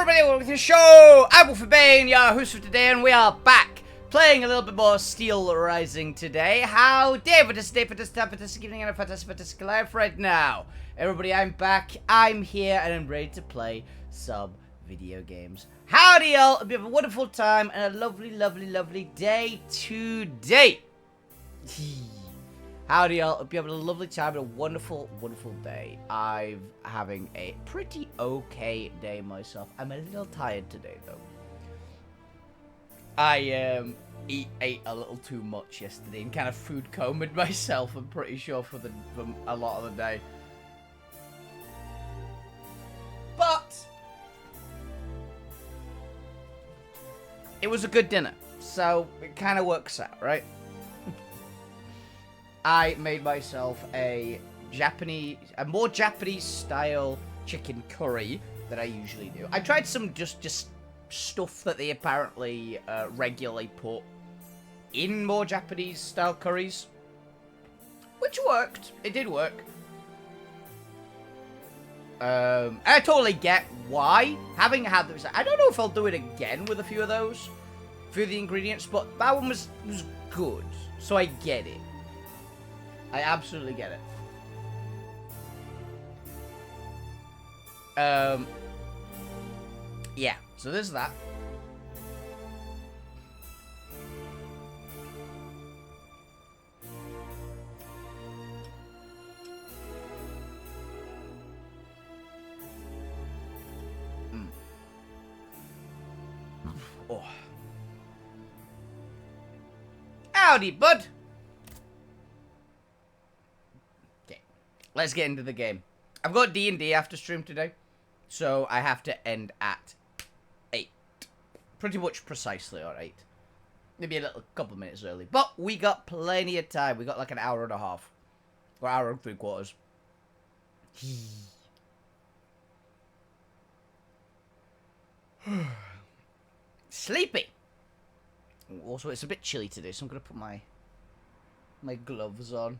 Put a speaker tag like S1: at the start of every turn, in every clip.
S1: everybody, welcome to the show! I'm Wolfie, your host for today, and we are back playing a little bit more Steelrising today. How dare for this day, for this time, for this evening, and a fantastic life right now. Everybody, I'm back, I'm here, and I'm ready to play some video games. Howdy, y'all! Hope you have a wonderful time and a lovely day today. Howdy, y'all. Hope you have a lovely time and a wonderful day. I'm having a pretty okay day myself. I'm a little tired today, though. I ate a little too much yesterday and kind of food comed myself, I'm pretty sure, for a lot of the day. But it was a good dinner, so it kind of works out, right? I made myself a more Japanese style chicken curry than I usually do. I tried some just stuff that they apparently regularly put in more Japanese style curries, which worked. It did work. I totally get why. Having had those, I don't know if I'll do it again with a few of those, the ingredients, but that one was good, so I get it. I absolutely get it. Yeah, so there's that. Oh. Howdy, bud. Let's get into the game. I've got D&D after stream today, so I have to end at 8. Pretty much precisely at 8. Maybe a couple minutes early. But we got plenty of time. We got like an hour and a half. Or hour and 3/4. Sleepy. Also, it's a bit chilly today, so I'm going to put my gloves on.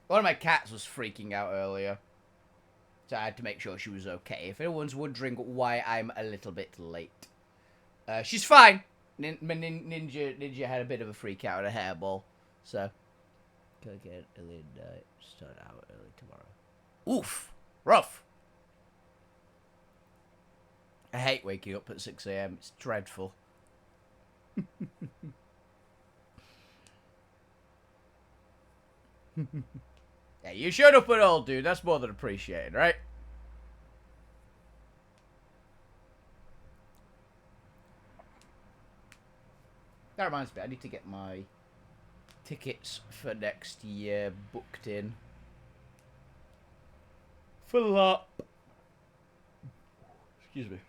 S1: One of my cats was freaking out earlier, so I had to make sure she was okay. If anyone's wondering why I'm a little bit late, she's fine. Ninja had a bit of a freak out at a hairball, so gotta get early night, start out early tomorrow. Oof, rough. I hate waking up at 6 AM. It's dreadful. Yeah, you showed up at all, dude. That's more than appreciated, right? That reminds me, I need to get my tickets for next year booked in. Fill up. Excuse me.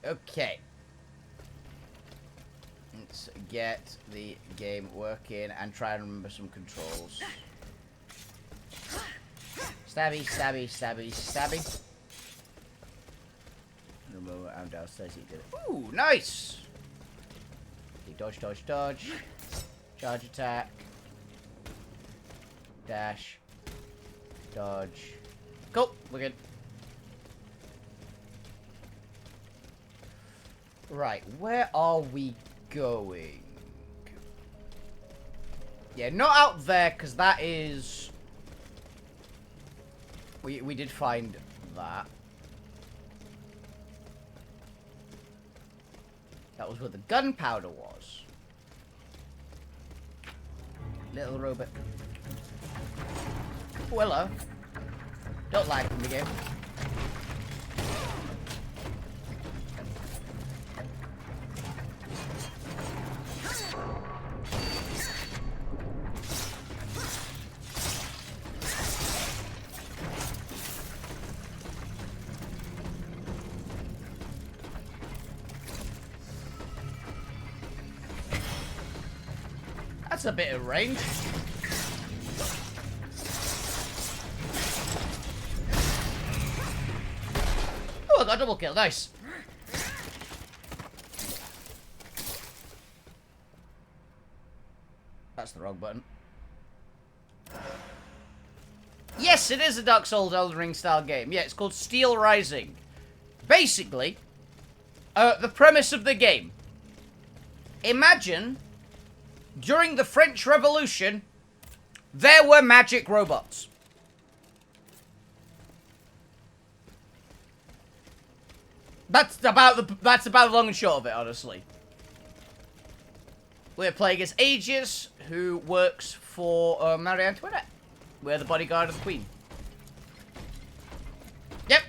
S1: Okay. Let's get the game working and try and remember some controls. Stabby. Remember, I'm downstairs. He did it. Ooh, nice. Dodge. Charge attack. Dash. Dodge. Cool. We're good. Right, where are we going? Yeah, not out there, because that is... We did find that. That was where the gunpowder was. Little robot. Oh, hello. Don't like him again. That's a bit of range. Oh, I got a double kill. Nice. That's the wrong button. Yes, it is a Dark Souls Elden Ring style game. Yeah, it's called Steelrising. Basically, the premise of the game. Imagine, during the French Revolution, there were magic robots. That's about the long and short of it, honestly. We're playing as Aegis, who works for Marie Antoinette. We're the bodyguard of the Queen. Yep.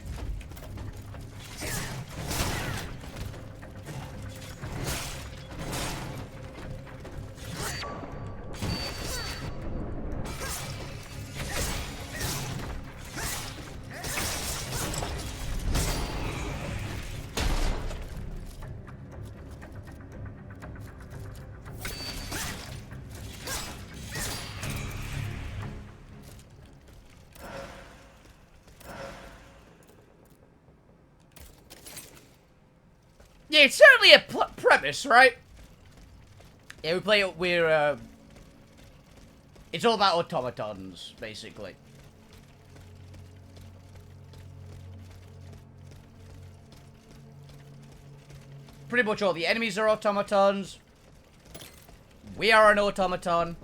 S1: Yeah, it's certainly a premise, right? Yeah, it's all about automatons, basically. Pretty much all the enemies are automatons. We are an automaton.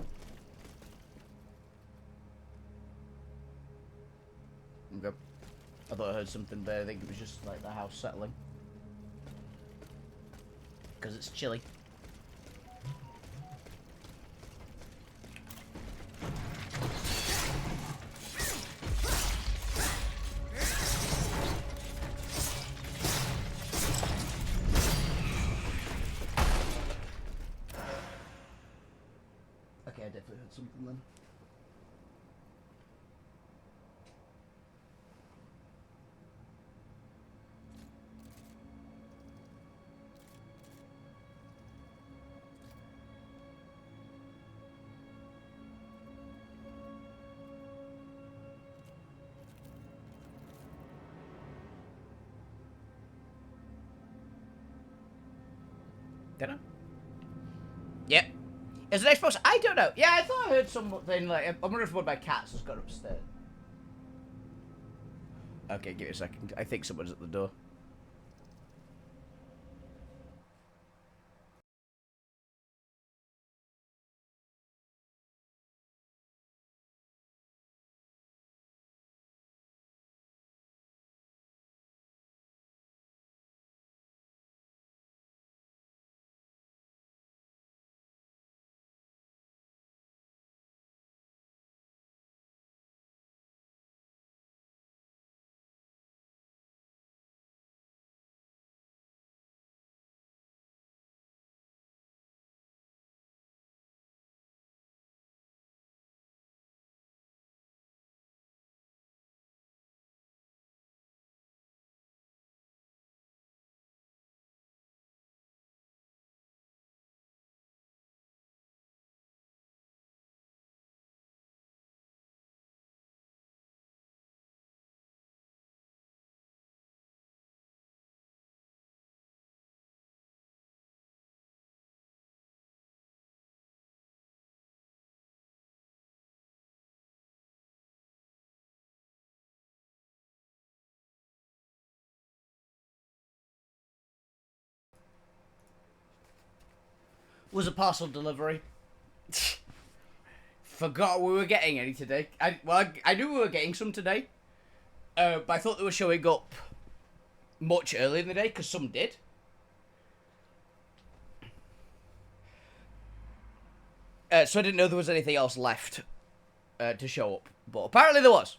S1: Okay. I thought I heard something there. I think it was just like the house settling. Because it's chilly. Okay, I definitely heard something then. Did I? Yep. Is it Xbox? I don't know. Yeah, I thought I heard something like... I wonder if one of my cats has gone upstairs. Okay, give me a second. I think someone's at the door. Was a parcel delivery. Forgot we were getting any today. I knew we were getting some today. But I thought they were showing up much earlier in the day, because some did. So I didn't know there was anything else left to show up. But apparently there was.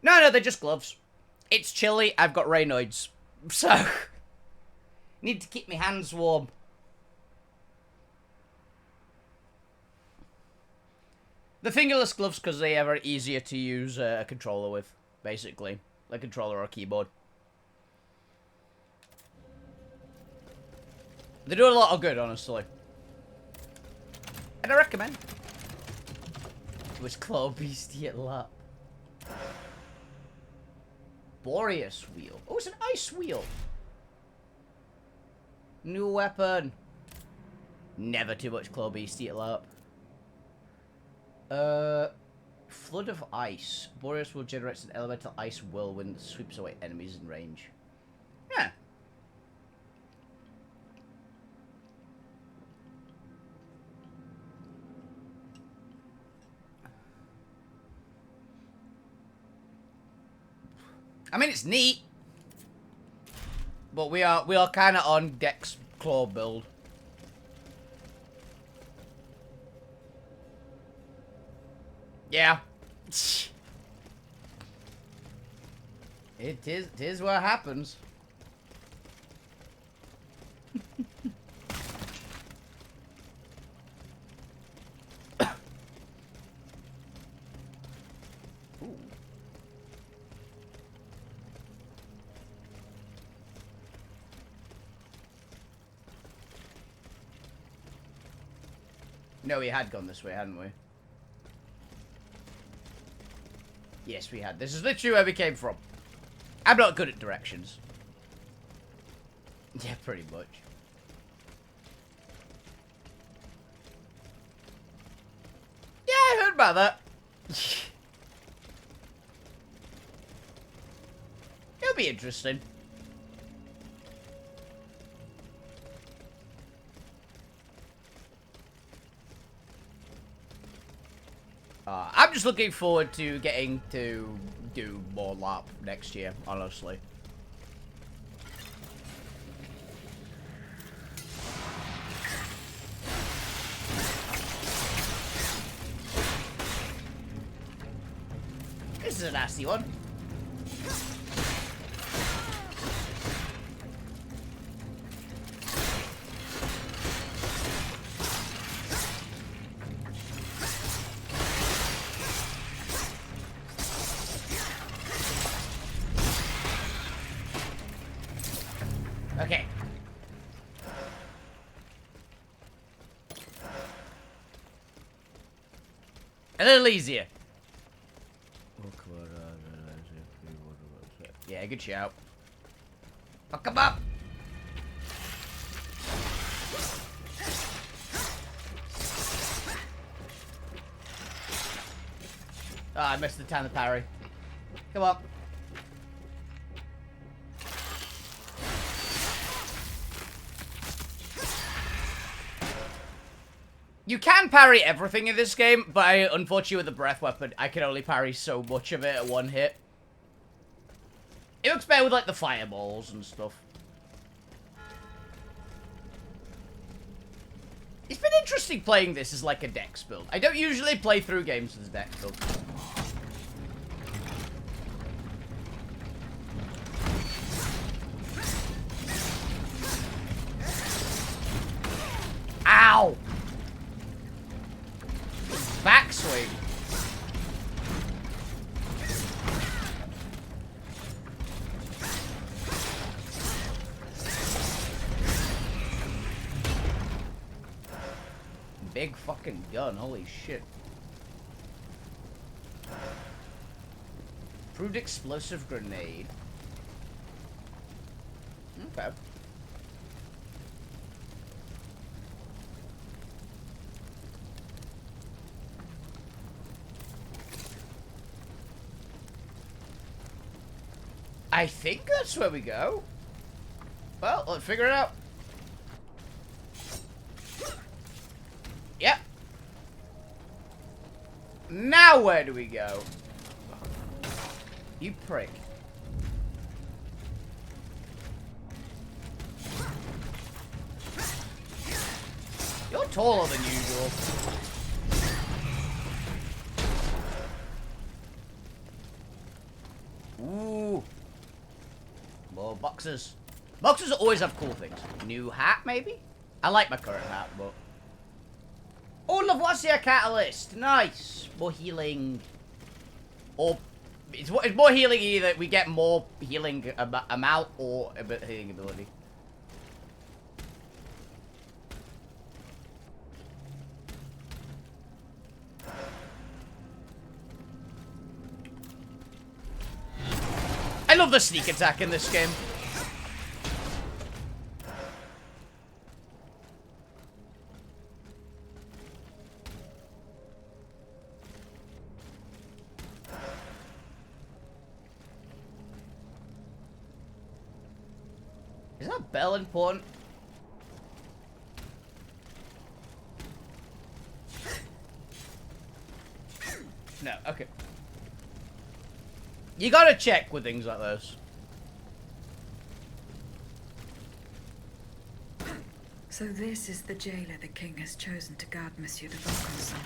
S1: No, they're just gloves. It's chilly, I've got Raynoids. So, need to keep my hands warm. The fingerless gloves, because they are very easier to use a controller with, basically. A controller or a keyboard. They do a lot of good, honestly. And I recommend. It was Claw Beastie at lap. Boreas wheel. Oh, it's an ice wheel. New weapon. Never too much claw beast eat up. Flood of ice. Boreas will generate an elemental ice whirlwind that sweeps away enemies in range. Yeah. I mean, it's neat, but we are kind of on Dex claw build. Yeah, it is what happens. No, we had gone this way, hadn't we? Yes, we had. This is literally where we came from. I'm not good at directions. Yeah, pretty much. Yeah, I heard about that. It'll be interesting. I'm just looking forward to getting to do more LARP next year, honestly. This is a nasty one. Okay. A little easier. Yeah, good shout. Fuck him up. Oh, I missed the time to parry. Come on. You can parry everything in this game, but unfortunately with the breath weapon, I can only parry so much of it at one hit. It looks better with, like, the fireballs and stuff. It's been interesting playing this as, like, a dex build. I don't usually play through games as a dex build. Ow! Backswing. Big fucking gun, holy shit. Improved explosive grenade. Okay. I think that's where we go. Well, let's figure it out. Yep. Now where do we go? You prick. You're taller than usual. Ooh. More boxes. Boxes always have cool things. New hat, maybe? I like my current hat, but... Oh, Lavoisier Catalyst. Nice. More healing. Or... It's more healing either. We get more healing amount or healing ability. I love the sneak attack in this game. that bell important? No, okay. You gotta check with things like this.
S2: So this is the jailer the king has chosen to guard Monsieur de Vaucanson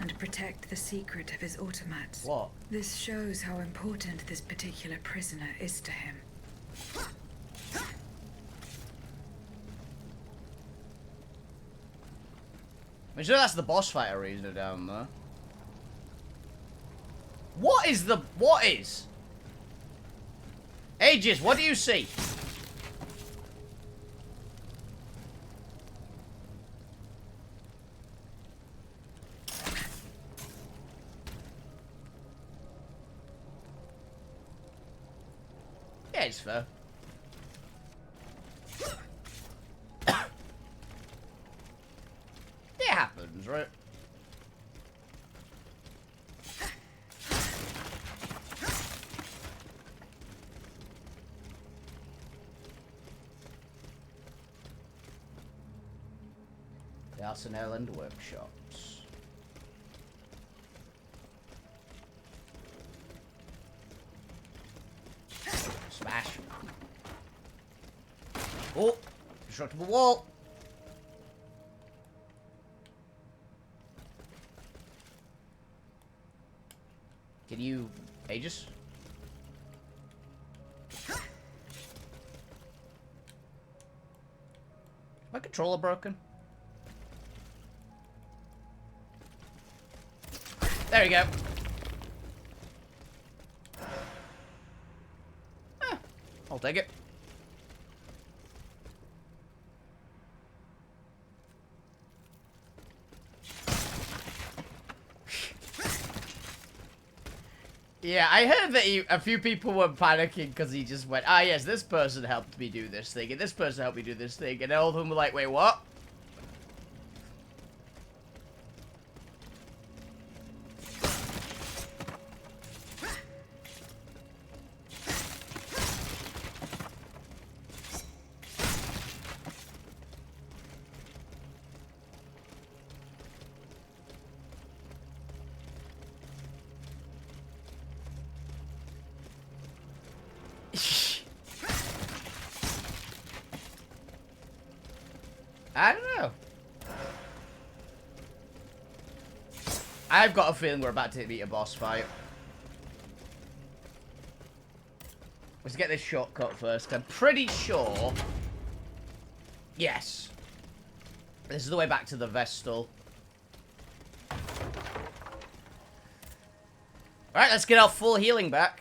S2: and protect the secret of his automats.
S1: What?
S2: This shows how important this particular prisoner is to him.
S1: I'm sure that's the boss fight arena down there. What is? Aegis, what do you see? Yeah, it's fair. It happens, right? The Arsenal and workshops. Smash. Oh, destructible wall. Can you, Aegis? My controller broken? There you go. I'll take it. Yeah, I heard that a few people were panicking because he just went, ah, yes, this person helped me do this thing, and this person helped me do this thing, and all of them were like, wait, what? I don't know. I've got a feeling we're about to meet a boss fight. Let's get this shortcut first. I'm pretty sure... Yes. This is the way back to the Vestal. Alright, let's get our full healing back.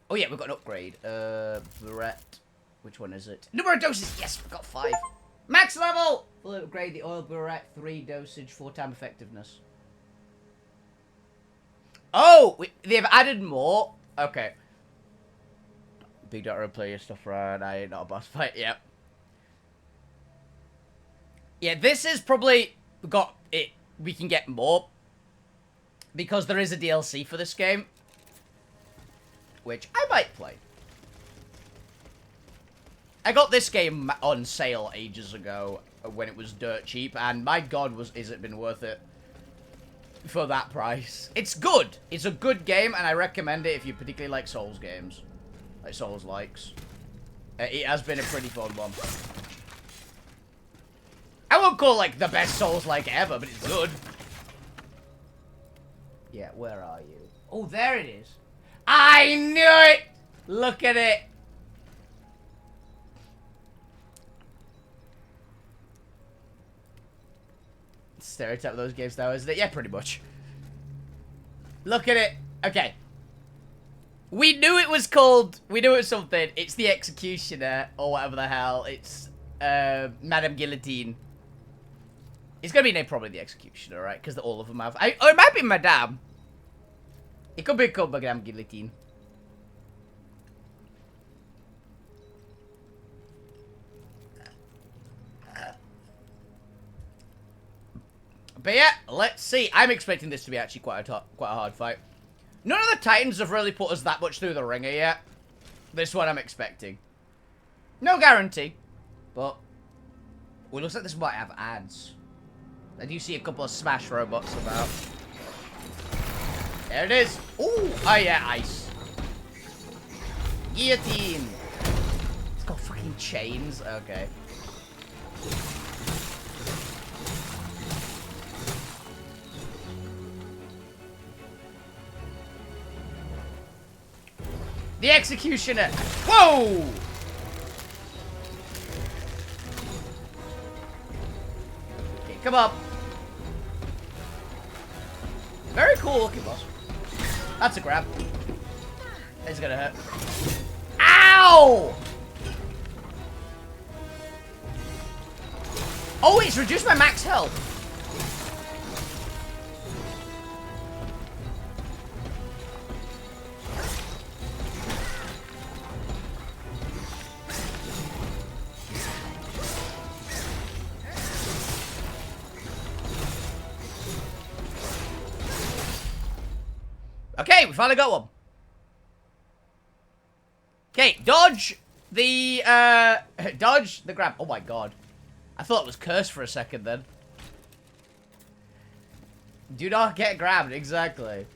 S1: Oh yeah, we've got an upgrade. Barrette. Which one is it? Number of doses! Yes, we've got 5. Max level! We'll upgrade the oil barrette, 3 dosage, 4 time effectiveness. Oh! They've added more? Okay. Big dot replay your stuff around. I ain't not a boss fight. Yep. Yeah, this is probably got it. We can get more. Because there is a DLC for this game. Which I might play. I got this game on sale ages ago when it was dirt cheap, and my god, is it been worth it for that price. It's good. It's a good game, and I recommend it if you particularly like Souls games. Like Souls likes. It has been a pretty fun one. I won't call like the best Souls like ever, but it's good. Yeah, where are you? Oh, there it is. I knew it! Look at it. Stereotype of those games now, isn't it? Yeah, pretty much. Look at it. Okay. We knew it was called... We knew it was something. It's the Executioner, or whatever the hell. It's, Madame Guillotine. It's gonna be named probably the Executioner, right? Because all of them have... or it might be Madame. It could be called Madame Guillotine. But yeah, let's see. I'm expecting this to be actually quite a hard fight. None of the Titans have really put us that much through the ringer yet. This one I'm expecting. No guarantee. But, well, it looks like this might have ads. I do see a couple of Smash robots about. There it is. Ooh, oh yeah, ice. Guillotine. It's got fucking chains. Okay. The executioner. Whoa! Okay, come up. Very cool looking boss. That's a grab. It's gonna hurt. Ow! Oh, it's reduced my max health. Okay, we finally got one. Okay, dodge the grab. Oh my god. I thought it was cursed for a second then. Do not get grabbed, exactly.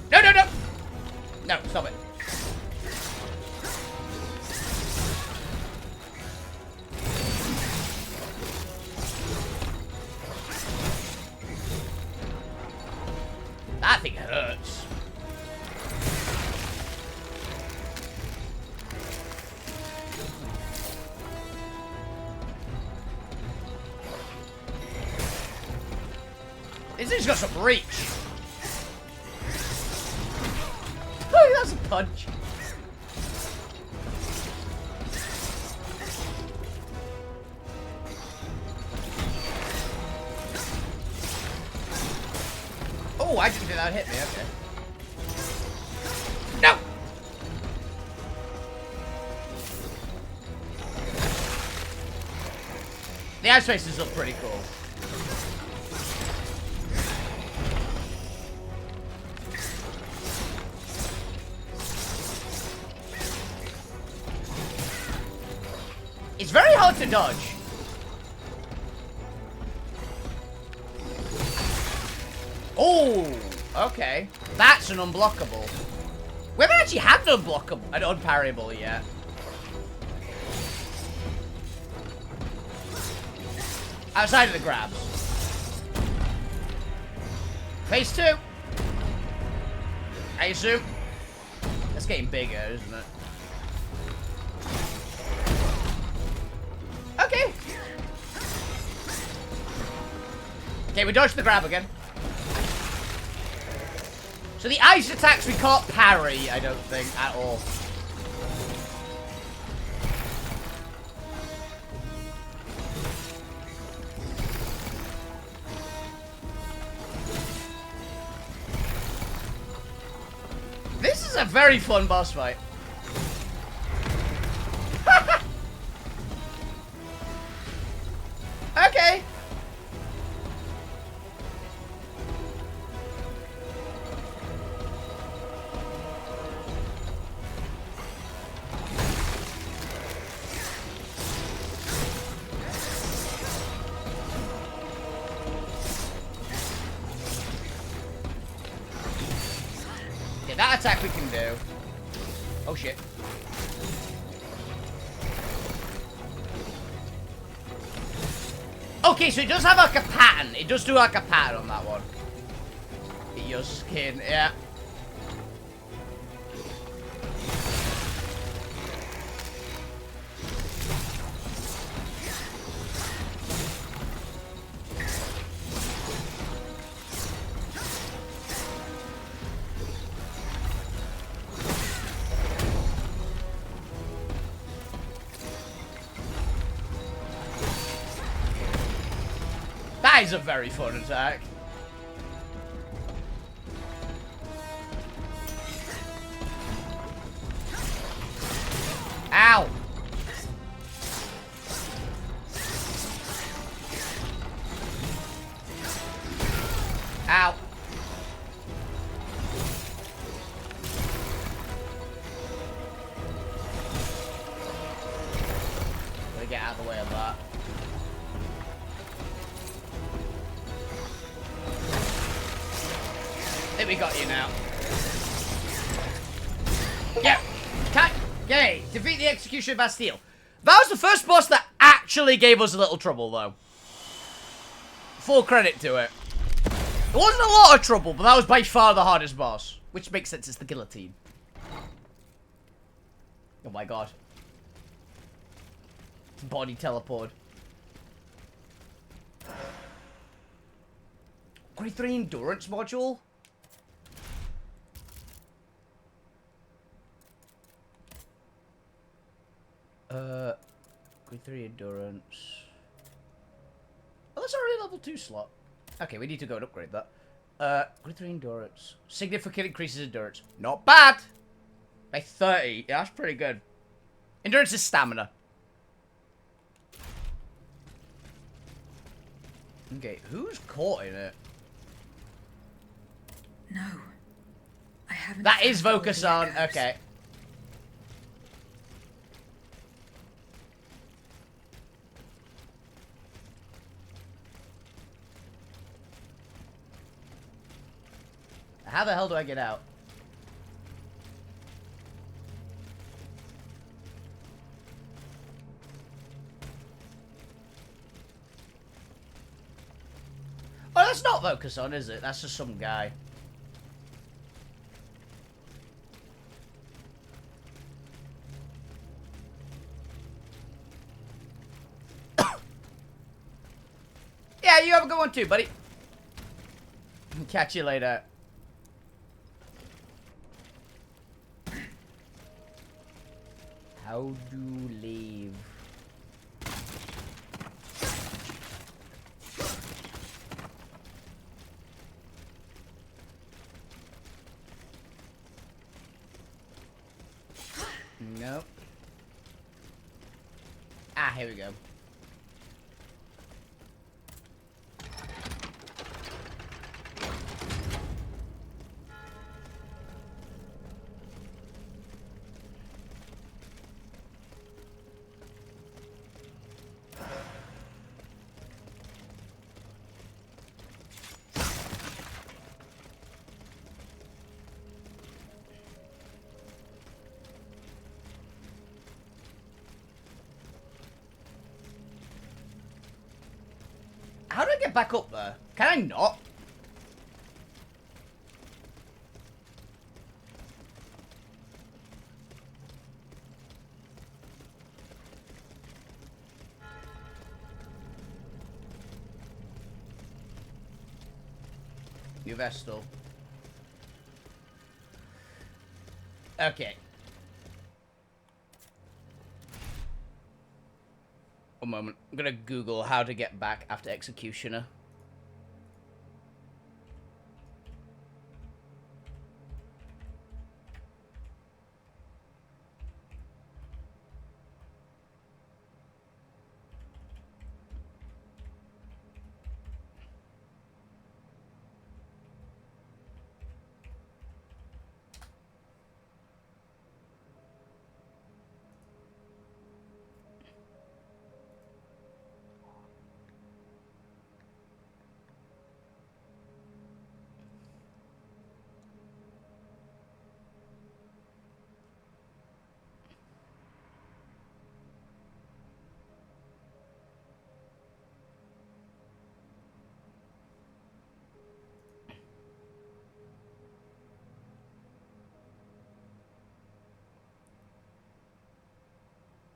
S1: No, no, no! No, stop it. That thing hurts. This thing's got some reach. Oh, that's a punch. Oh, I didn't think that would hit me. Okay. No! The ice races look pretty cool. It's very hard to dodge. Oh, okay. That's an unblockable. We haven't actually had an unblockable, an unparryable yet. Outside of the grabs. Phase 2. I assume. That's getting bigger, isn't it? Okay. Okay, we dodged the grab again. So the ice attacks we can't parry, I don't think, at all. This is a very fun boss fight. Okay. Yeah, that attack we can do. Oh shit. Okay, so it does have like a pattern. It does do like a pattern on that one. Get your skin, yeah. That is a very fun attack. Ow. Gotta get out of the way of that. I think we got you now. Yeah. Yay. Defeat the Executioner of Bastille. That was the first boss that actually gave us a little trouble, though. Full credit to it. It wasn't a lot of trouble, but that was by far the hardest boss. Which makes sense, it's the guillotine. Oh my god. Body teleport. Grade 3 endurance module? Grade 3 endurance. Oh, that's already level 2 slot. Okay, we need to go and upgrade that. Grade 3 endurance. Significant increases endurance. Not bad! By 30. Yeah, that's pretty good. Endurance is stamina. Okay, who's caught in it?
S2: No. I haven't.
S1: That is
S2: found all the
S1: Vokasan.
S2: echoes.
S1: Okay. How the hell do I get out? Oh, that's not Vokasan, is it? That's just some guy. Yeah, you have a good one too, buddy. Catch you later. How do leave? Nope. Ah, here we go. How do I get back up there? Can I not? New Vestal. Okay. One moment. I'm gonna Google how to get back after Executioner.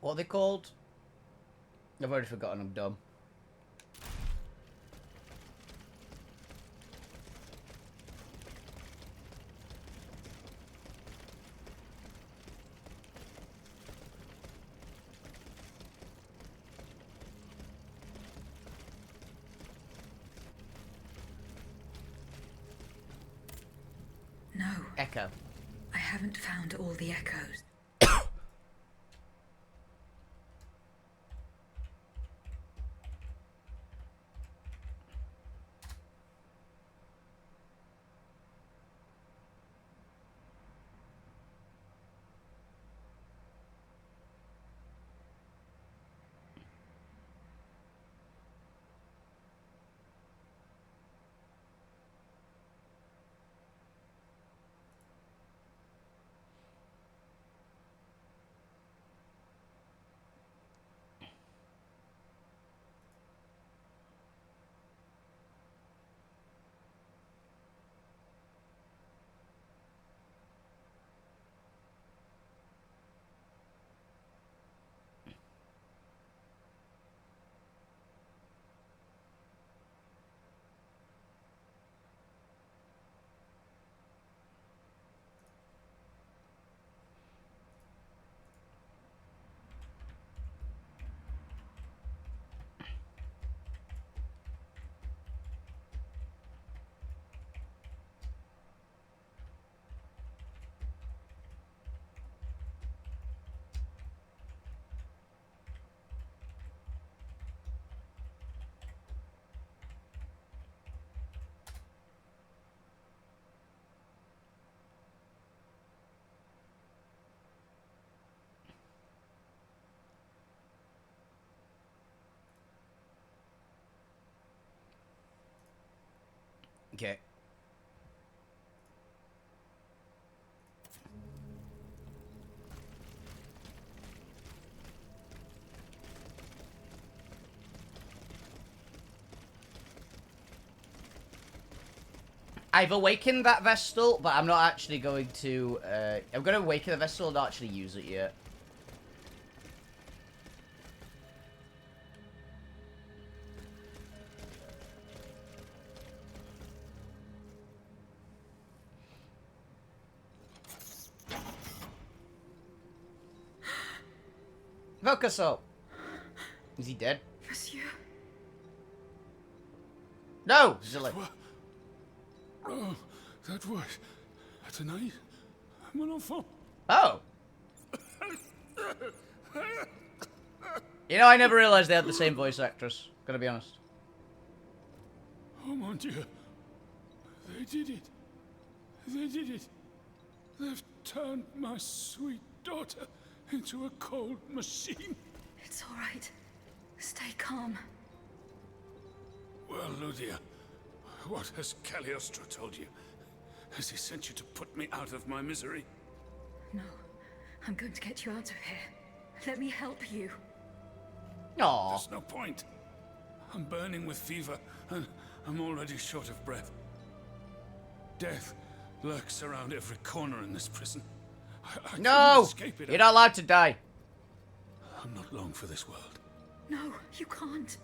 S1: What are they called? I've already forgotten, I'm dumb.
S2: No,
S1: Echo.
S2: I haven't found all the echoes.
S1: Okay. I've awakened that Vestal, but I'm not actually going to, I'm going to awaken the Vestal and not actually use it yet. Vocaso! Is he dead?
S2: Monsieur.
S1: No! Zilli.
S3: Oh, that was... Tonight, mon enfant.
S1: Oh! You know, I never realized they had the same voice actress. Gotta be honest.
S3: Oh, mon Dieu. They did it. They did it. They've turned my sweet daughter into a cold machine.
S2: It's all right. Stay calm.
S3: Well, Ludia, what has Cagliostro told you? Has he sent you to put me out of my misery?
S2: No. I'm going to get you out of here. Let me help you.
S1: Aww.
S3: There's no point. I'm burning with fever, and I'm already short of breath. Death lurks around every corner in this prison. I
S1: No!
S3: couldn't escape it.
S1: You're not allowed to die.
S3: I'm not long for this world.
S2: No, you can't.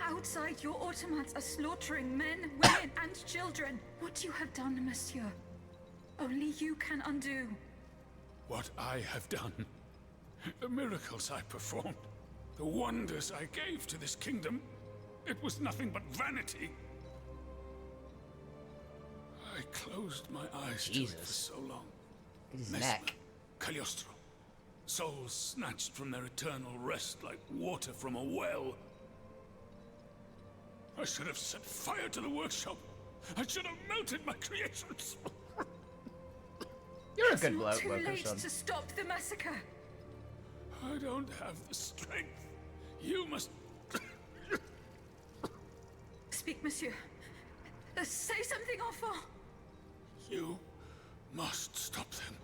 S2: Outside, your automats are slaughtering men, women, and children. What you have done, monsieur, only you can undo.
S3: What I have done, the miracles I performed, the wonders I gave to this kingdom, it was nothing but vanity. I closed my eyes to it for so long.
S1: His
S3: Mesmer,
S1: neck.
S3: Cagliostro, souls snatched from their eternal rest like water from a well. I should have set fire to the workshop. I should have melted my creations.
S1: You're a
S2: It's
S1: good
S2: not too
S1: worker,
S2: late
S1: son.
S2: to stop the massacre.
S3: I don't have the strength. You must...
S2: Speak, monsieur. Say something, enfant.
S3: You must stop them.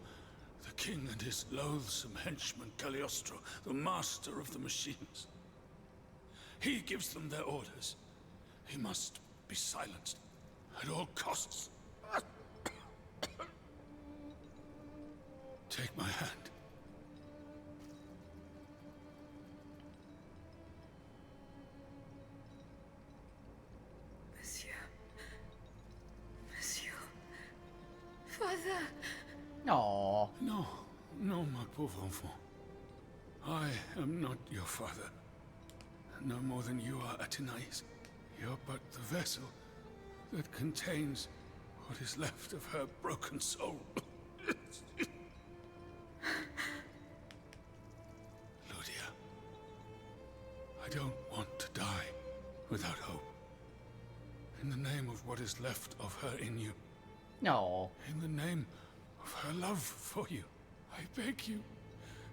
S3: The king and his loathsome henchman Cagliostro, the master of the machines. He gives them their orders. He must be silenced at all costs. Take my hand.
S2: Monsieur. Monsieur. Father.
S1: Aww.
S3: No, no, my pauvre enfant. I am not your father. No more than you are Athenais. You're but the vessel that contains what is left of her broken soul. Ludia, I don't want to die without hope. In the name of what is left of her in you,
S1: No.
S3: in the name of her love for you, I beg you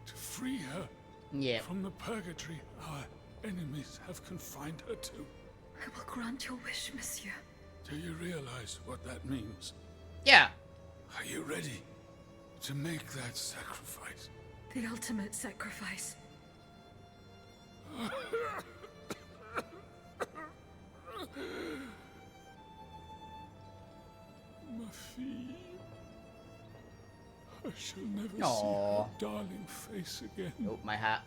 S3: to free her
S1: Yeah.
S3: from the purgatory our enemies have confined her to.
S2: I will grant your wish, monsieur.
S3: Do you realize what that means?
S1: Yeah.
S3: Are you ready to make that sacrifice?
S2: The ultimate sacrifice.
S3: Ma fille. I shall never
S1: Aww.
S3: see her darling face again.
S1: Oh, my hat.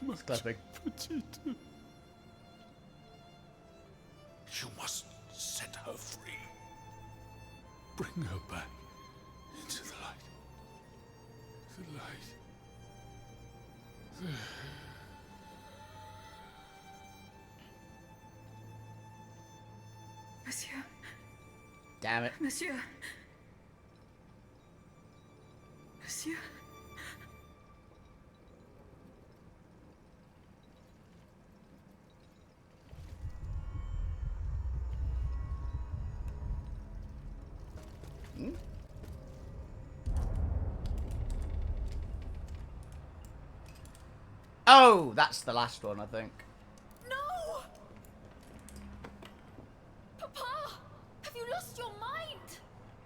S3: Ma
S1: It's clipping.
S3: petite. You must set her free. Bring her back into the light. The light.
S2: Monsieur.
S1: Damn it.
S2: Monsieur. Monsieur.
S1: Hmm? Oh, that's the last one, I think.
S2: No! Papa! Have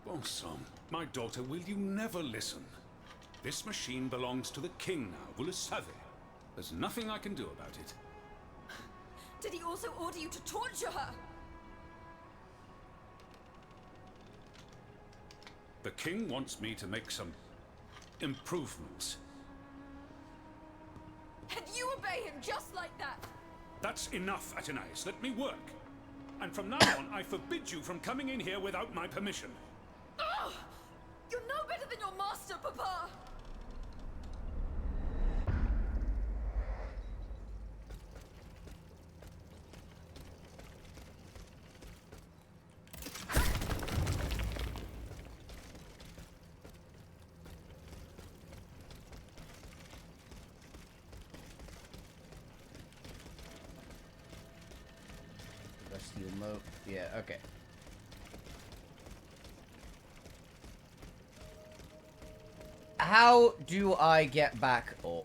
S3: Bon sang, my daughter, will you never listen? This machine belongs to the king now, vous le savez. There's nothing I can do about it.
S2: Did he also order you to torture her?
S3: The king wants me to make some improvements.
S2: And you obey him just like that?
S3: That's enough, Athenais. Let me work. And from now on, I forbid you from coming in here without my permission.
S2: Ugh! You're no better than your master, Papa!
S1: Yeah, okay. How do I get back up?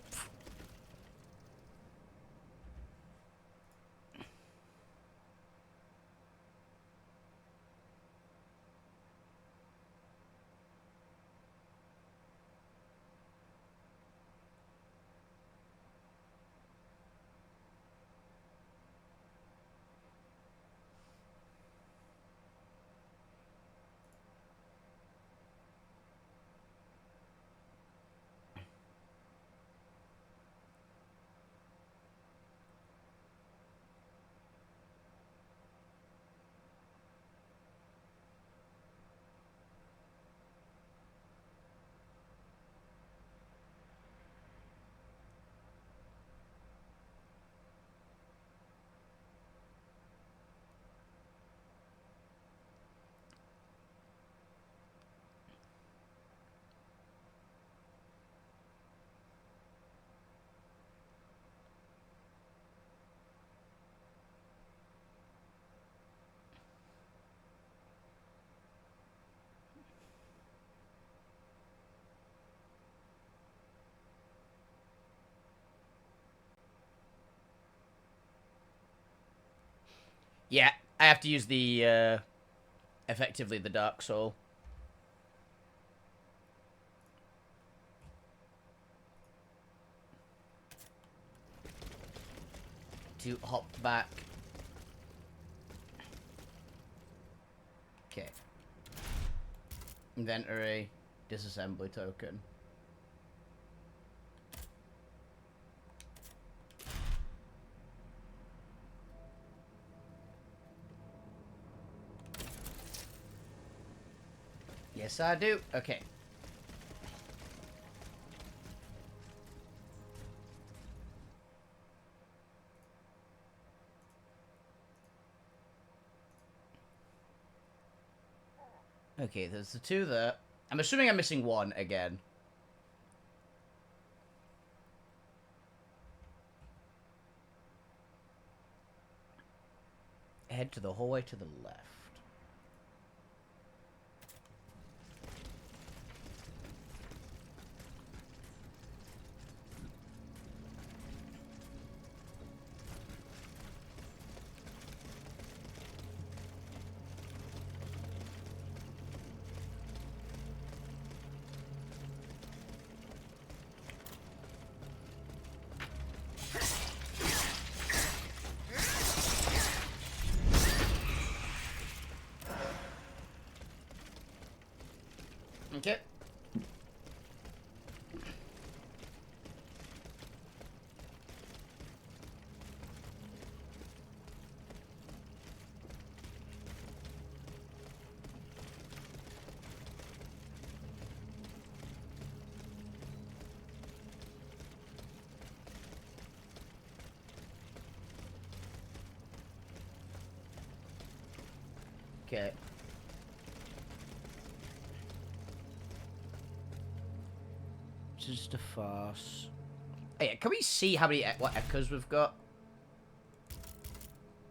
S1: Yeah, I have to use the, effectively the Dark Soul. To hop back. Okay. Inventory. Disassembly token. Yes, I do. Okay. Okay, there's the two there. I'm assuming I'm missing one again. Head to the hallway to the left. Okay. Okay. Just a farce. Hey, can we see how many what echoes we've got?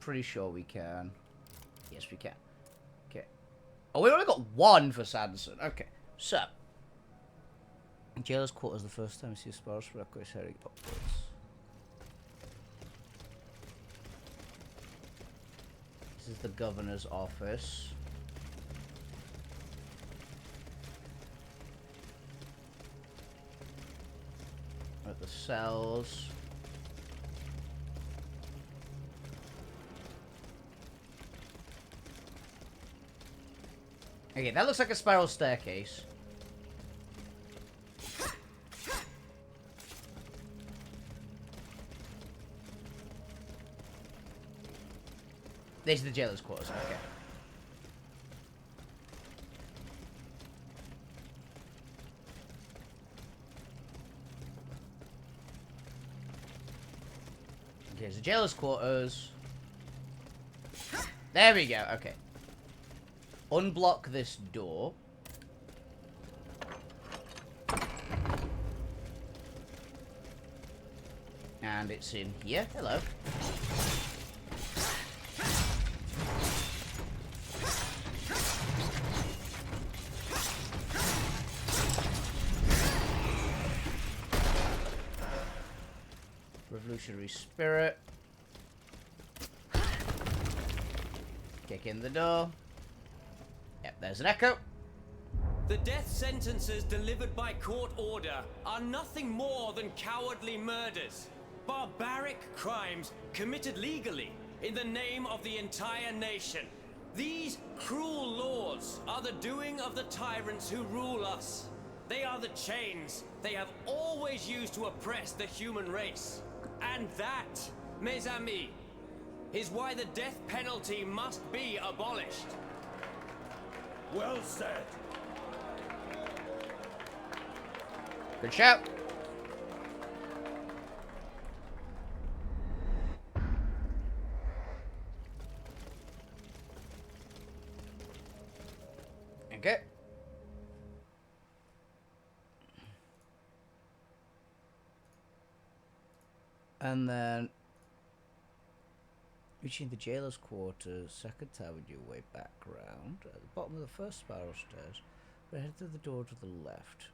S1: Pretty sure we can. Yes, we can. Okay. Oh, we only got one for Sanson. Okay. So. Jailer's quarters the first time you see a spars for echoes heading upwards. This is the governor's office. cells. Okay, that looks like a spiral staircase. These are the jailer's quarters, okay. Okay, so jailer's quarters. There we go, okay. Unblock this door. And it's in here. Hello. Revolutionary spirit. Kick in the door. Yep, there's an echo.
S4: The death sentences delivered by court order are nothing more than cowardly murders. Barbaric crimes committed legally in the name of the entire nation. These cruel laws are the doing of the tyrants who rule us. They are the chains they have always used to oppress the human race. And that, mes amis, is why the death penalty must be abolished.
S3: Well said.
S1: Good shout. Okay. And then reaching the jailer's quarters, second tower your way back round. At the bottom of the first spiral stairs, but head to the door to the left.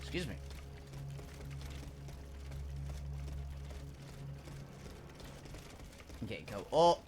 S1: Excuse me. Okay, go up.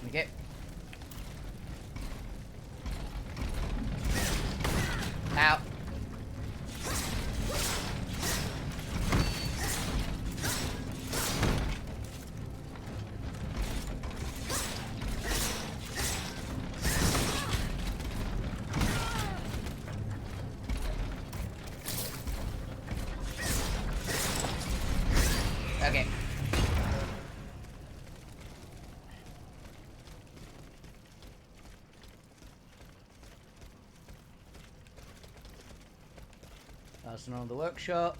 S1: Okay. Out. Okay. That's none of the workshops.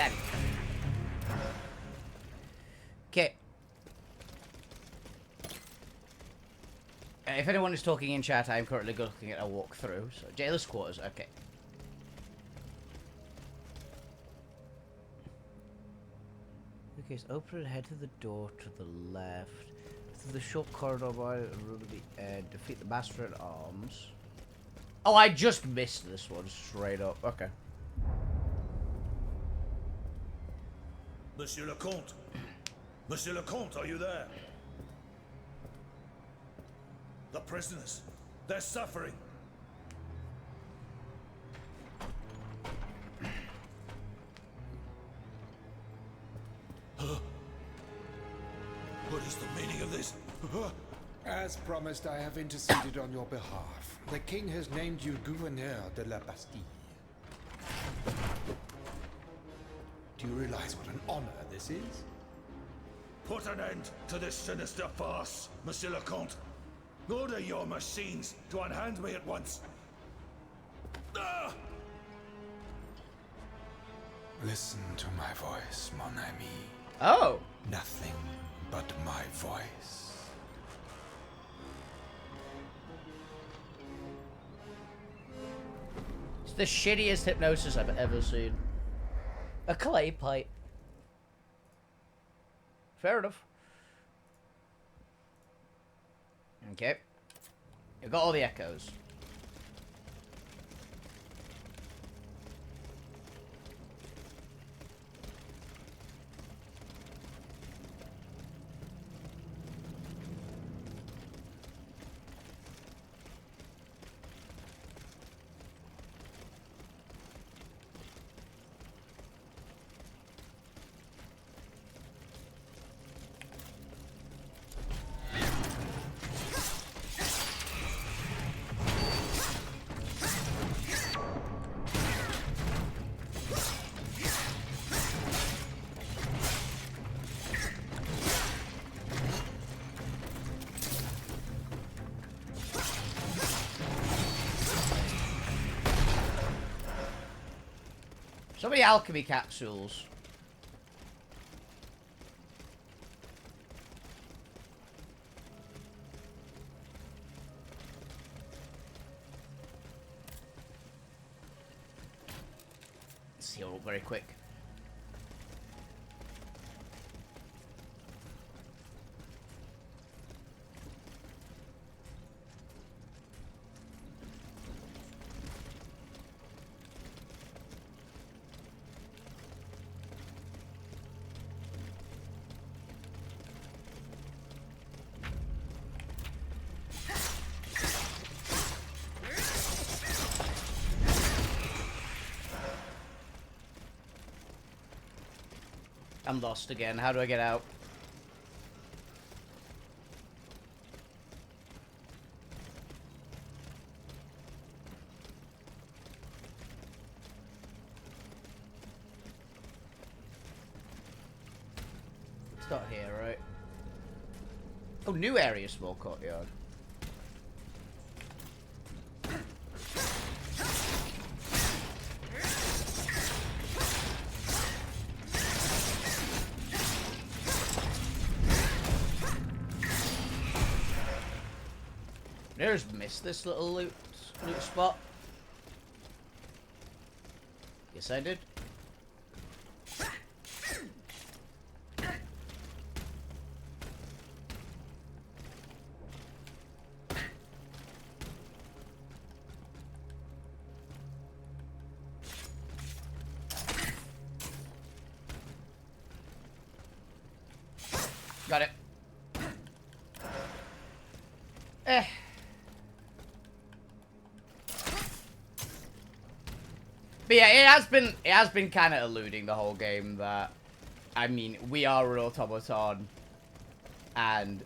S1: 10. Okay. If anyone is talking in chat, I am currently looking at a walkthrough. So, jailer's quarters. Okay. Okay, so open and head to the door to the left. Through the short corridor by the end. Defeat the Master at Arms. Oh, I just missed this one straight up. Okay.
S5: Monsieur le Comte! Monsieur le Comte, are you there? The prisoners, they're suffering. What is the meaning of this?
S6: As promised, I have interceded on your behalf. The king has named you Gouverneur de la Bastille. Do you realize what an honor this is?
S5: Put an end to this sinister farce, Monsieur le Comte. Order your machines to unhand me at once. Ah!
S6: Listen to my voice, mon ami.
S1: Oh.
S6: Nothing but my voice.
S1: It's the shittiest hypnosis I've ever seen. A clay pipe. Fair enough. Okay. We've got all the echoes. So many alchemy capsules. Let's heal up very quick. I'm lost again. How do I get out? It's not here, right? Oh, new area, small courtyard. There's missed this little loot spot. Yes, I did. Got it. But yeah, it has been kind of eluding the whole game that, I mean, we are an automaton, and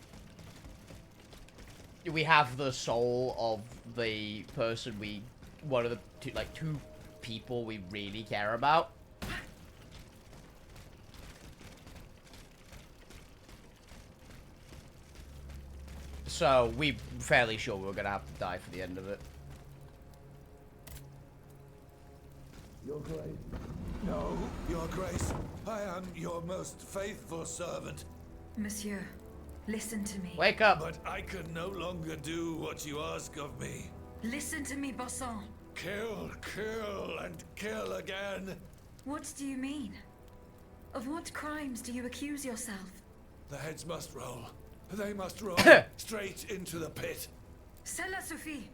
S1: we have the soul of the person one of the two people we really care about. So we're fairly sure we're gonna have to die for the end of it.
S5: You're great. No, you're Your Grace, I am your most faithful servant.
S2: Monsieur, listen to me.
S1: Wake up.
S5: But I can no longer do what you ask of me.
S2: Listen to me, Bossan.
S5: Kill, kill, and kill again.
S2: What do you mean? Of what crimes do you accuse yourself?
S5: The heads must roll. They must roll straight into the pit.
S2: Cela Sophie.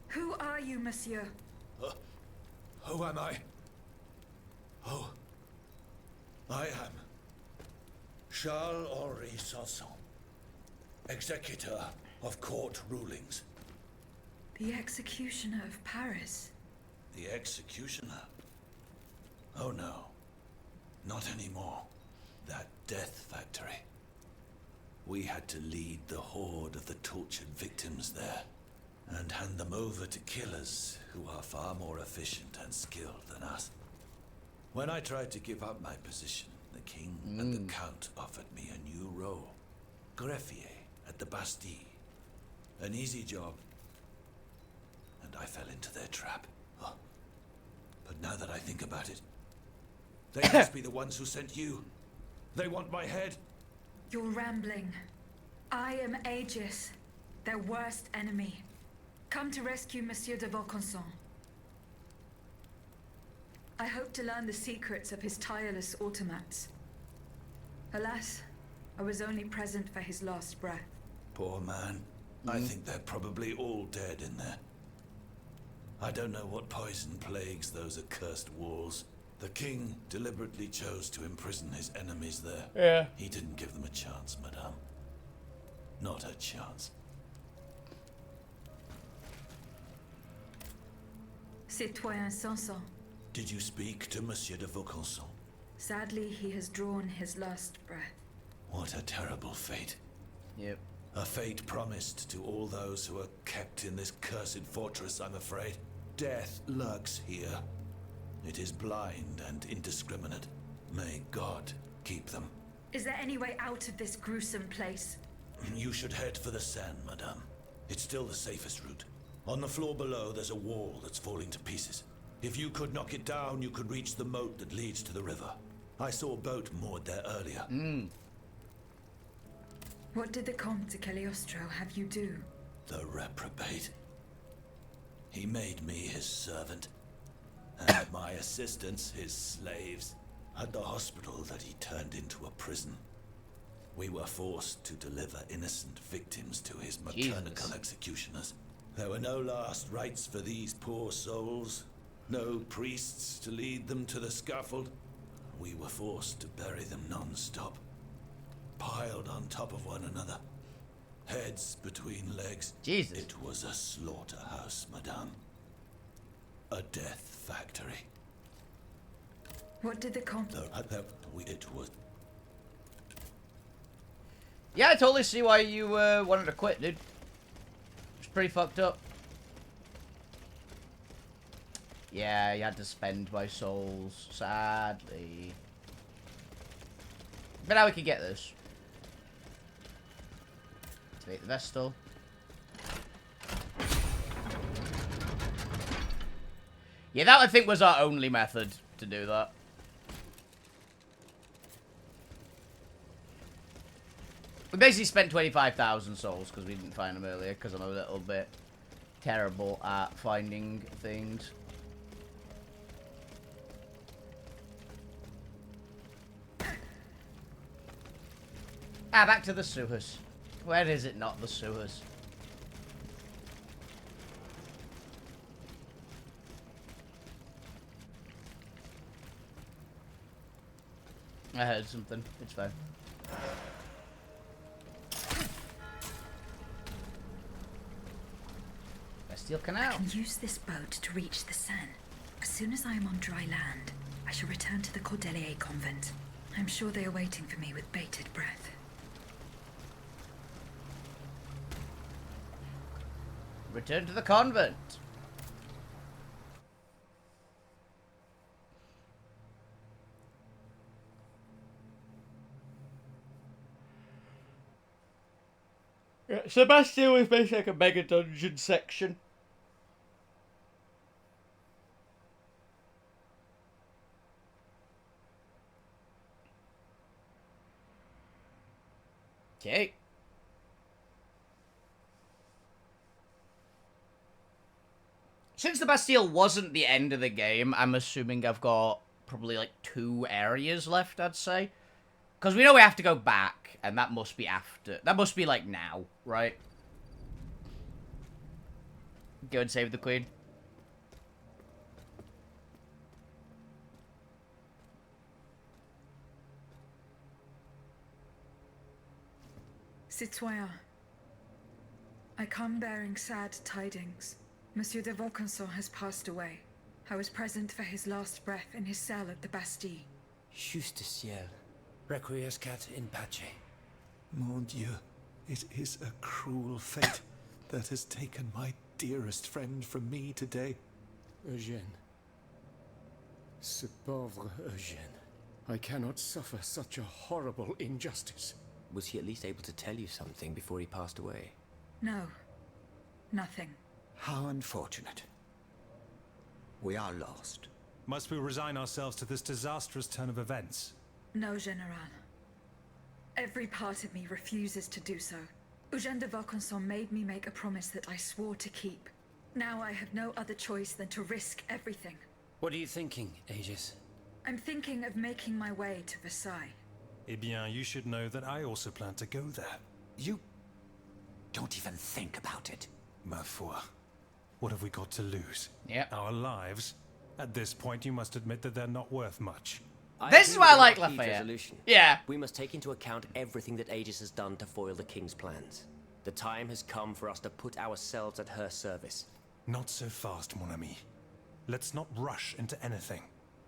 S2: Who are you, monsieur?
S5: Who am I? Oh, I am Charles-Henri Sanson, executor of court rulings.
S2: The executioner of Paris.
S5: The executioner? Oh no, not anymore. That death factory. We had to lead the horde of the tortured victims there and hand them over to killers who are far more efficient and skilled than us. When I tried to give up my position, the king and the count offered me a new role. Greffier at the Bastille. An easy job. And I fell into their trap. Oh. But now that I think about it, they must be the ones who sent you. They want my head.
S2: You're rambling. I am Aegis, their worst enemy. Come to rescue Monsieur de Vaucanson. I hope to learn the secrets of his tireless automats. Alas, I was only present for his last breath.
S5: Poor man. I think they're probably all dead in there. I don't know what poison plagues those accursed walls. The king deliberately chose to imprison his enemies there.
S1: Yeah.
S5: He didn't give them a chance, madame. Not a chance.
S2: Citoyen Sanson.
S5: Did you speak to Monsieur de Vaucanson?
S2: Sadly, he has drawn his last breath.
S5: What a terrible fate.
S1: Yep.
S5: A fate promised to all those who are kept in this cursed fortress, I'm afraid. Death lurks here. It is blind and indiscriminate. May God keep them.
S2: Is there any way out of this gruesome place?
S5: You should head for the Seine, madame. It's still the safest route. On the floor below, there's a wall that's falling to pieces. If you could knock it down, you could reach the moat that leads to the river. I saw a boat moored there earlier.
S2: What did the Comte de Cagliostro have you do?
S5: The reprobate. He made me his servant, and my assistants his slaves. At the hospital that he turned into a prison, we were forced to deliver innocent victims to his mechanical executioners. There were no last rites for these poor souls. No priests to lead them to the scaffold. We were forced to bury them non-stop, piled on top of one another, heads between legs.
S1: Jesus.
S5: It was a slaughterhouse, madame. A death factory.
S2: What did the Comte...
S5: It was...
S1: Yeah, I totally see why you wanted to quit, dude. It's pretty fucked up. Yeah, you had to spend my souls, sadly. But now we can get this. Activate the Vestal. Yeah, that I think was our only method to do that. We basically spent 25,000 souls because we didn't find them earlier because I'm a little bit terrible at finding things. Ah, back to the sewers. Where is it not the sewers? I heard something. It's fine. Steel Canal.
S2: I can use this boat to reach the Seine. As soon as I am on dry land, I shall return to the Cordelier convent. I'm sure they are waiting for me with bated breath.
S1: Return to the convent. Yeah, Sebastian was basically like a mega dungeon section. Okay. Since the Bastille wasn't the end of the game, I'm assuming I've got probably like 2 areas left, I'd say. Because we know we have to go back, and that must be after. That must be like now, right? Go and save the queen.
S2: Citoyen, I come bearing sad tidings. Monsieur de Vaucanson has passed away. I was present for his last breath in his cell at the Bastille.
S7: Juste ciel. Requiescat in pace.
S5: Mon Dieu, it is a cruel fate that has taken my dearest friend from me today.
S6: Eugène. Ce pauvre Eugène. I cannot suffer such a horrible injustice.
S7: Was he at least able to tell you something before he passed away?
S2: No. Nothing.
S8: How unfortunate. We are lost.
S9: Must we resign ourselves to this disastrous turn of events?
S2: No, General. Every part of me refuses to do so. Eugène de Vaucanson made me make a promise that I swore to keep. Now I have no other choice than to risk everything.
S7: What are you thinking, Aegis?
S2: I'm thinking of making my way to Versailles.
S9: Eh bien, you should know that I also plan to go there.
S8: You don't even think about it.
S9: Ma foi. What have we got to lose?
S1: Yep.
S9: Our lives? At this point, you must admit that they're not worth much.
S1: This is why I like
S4: Marquis'
S1: Lafayette.
S4: resolution.
S1: Yeah.
S4: We must take into account everything that Aegis has done to foil the King's plans. The time has come for us to put ourselves at her service.
S9: Not so fast, mon ami. Let's not rush into anything.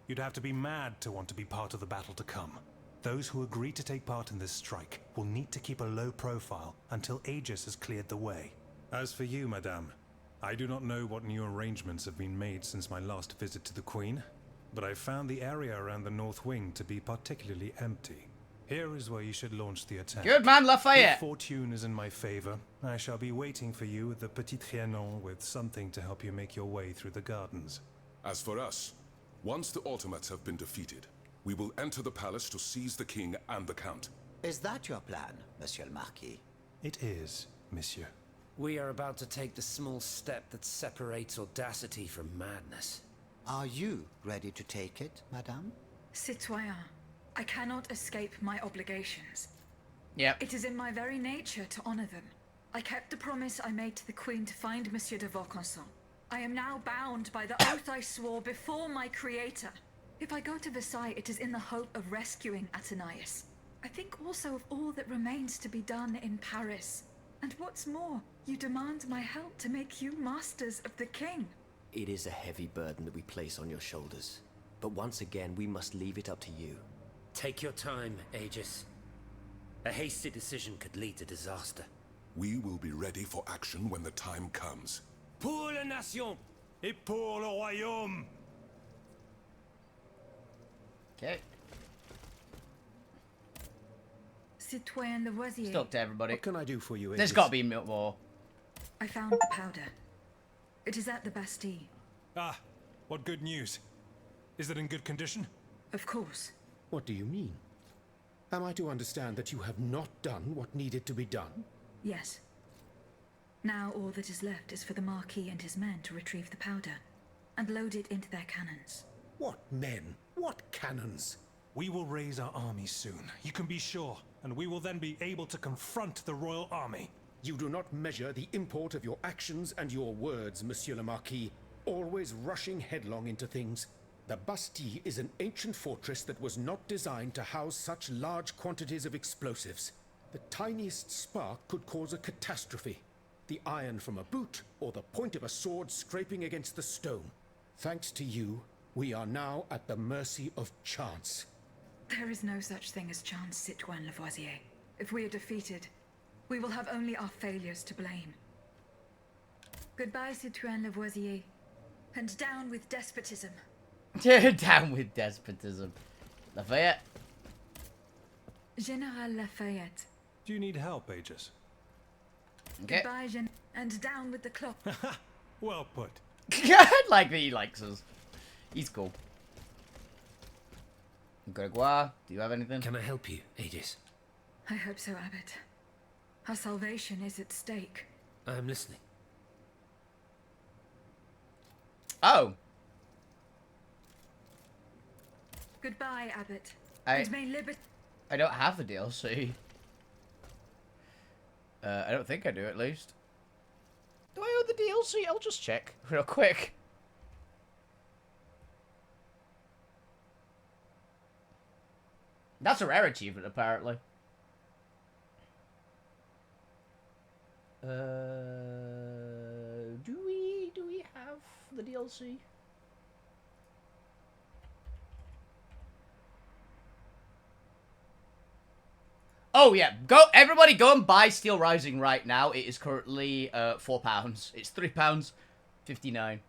S9: You'd have to be mad to want to be part of the battle to come. Those who agree to take part in this strike will need to keep a low profile until Aegis has cleared the way. As for you, madame, I do not know what new arrangements have been made since my last visit to the Queen, but I found the area around the North Wing to be particularly empty. Here is where you should launch the attack.
S1: Good man, Lafayette.
S9: If fortune is in my favor, I shall be waiting for you at the Petit Trianon with something to help you make your way through the gardens.
S10: As for us, once the Automats have been defeated, we will enter the palace to seize the king and the count.
S8: Is that your plan, Monsieur le Marquis?
S9: It is, monsieur.
S7: We are about to take the small step that separates audacity from madness.
S8: Are you ready to take it, Madame?
S2: Citoyen, I cannot escape my obligations.
S1: Yep.
S2: It is in my very nature to honor them. I kept the promise I made to the Queen to find Monsieur de Vaucanson. I am now bound by the oath I swore before my creator. If I go to Versailles, it is in the hope of rescuing Athenais. I think also of all that remains to be done in Paris. And what's more, you demand my help to make you masters of the king.
S4: It is a heavy burden that we place on your shoulders. But once again, we must leave it up to you.
S7: Take your time, Aegis. A hasty decision could lead to disaster.
S10: We will be ready for action when the time comes.
S4: Pour la nation!
S9: Et pour le royaume!
S1: Okay.
S2: Citoyen Lavoisier,
S1: Stuck to everybody.
S6: What can I do for you,
S1: There's
S6: Aegis?
S1: got to be more.
S2: I found the powder. It is at the Bastille.
S9: Ah, what good news. Is it in good condition?
S2: Of course.
S6: What do you mean? Am I to understand that you have not done what needed to be done?
S2: Yes. Now all that is left is for the Marquis and his men to retrieve the powder and load it into their cannons.
S6: What men? What cannons?
S9: We will raise our army soon, you can be sure, and we will then be able to confront the royal army.
S6: You do not measure the import of your actions and your words, Monsieur le Marquis, always rushing headlong into things. The Bastille is an ancient fortress that was not designed to house such large quantities of explosives. The tiniest spark could cause a catastrophe. The iron from a boot or the point of a sword scraping against the stone. Thanks to you, we are now at the mercy of chance.
S2: There is no such thing as chance, Citoyen Lavoisier. If we are defeated, we will have only our failures to blame. Goodbye, Citoyen Lavoisier. And down with despotism.
S1: Down with despotism. Lafayette.
S2: General Lafayette.
S9: Do you need help, Aegis?
S1: Okay.
S2: Goodbye, and down with the clock.
S9: Well put.
S1: I like that he likes us. He's cool. Gregoire, do you have anything?
S7: Can I help you, Aegis?
S2: I hope so, Abbot. Her salvation is at stake.
S7: I'm listening.
S1: Oh.
S2: Goodbye, Abbot.
S1: I
S2: And may liberty...
S1: don't have the DLC. I don't think I do, at least. Do I own the DLC? I'll just check real quick. That's a rare achievement, apparently. Do we have the DLC? Oh yeah, everybody go and buy Steelrising right now. It is currently £4. It's £3.59.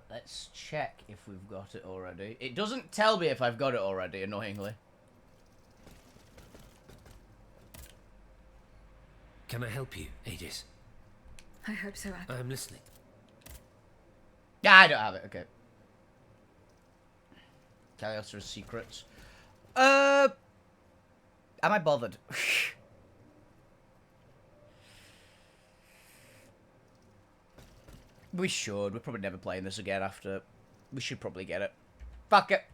S1: Let's check if we've got it already. It doesn't tell me if I've got it already, annoyingly.
S7: Can I help you, Aegis?
S2: I hope so, Abbot.
S7: I'm listening.
S1: Yeah, I don't have it. Okay. Cagliostro's secrets. Am I bothered? We should. We're probably never playing this again after. We should probably get it. Fuck it.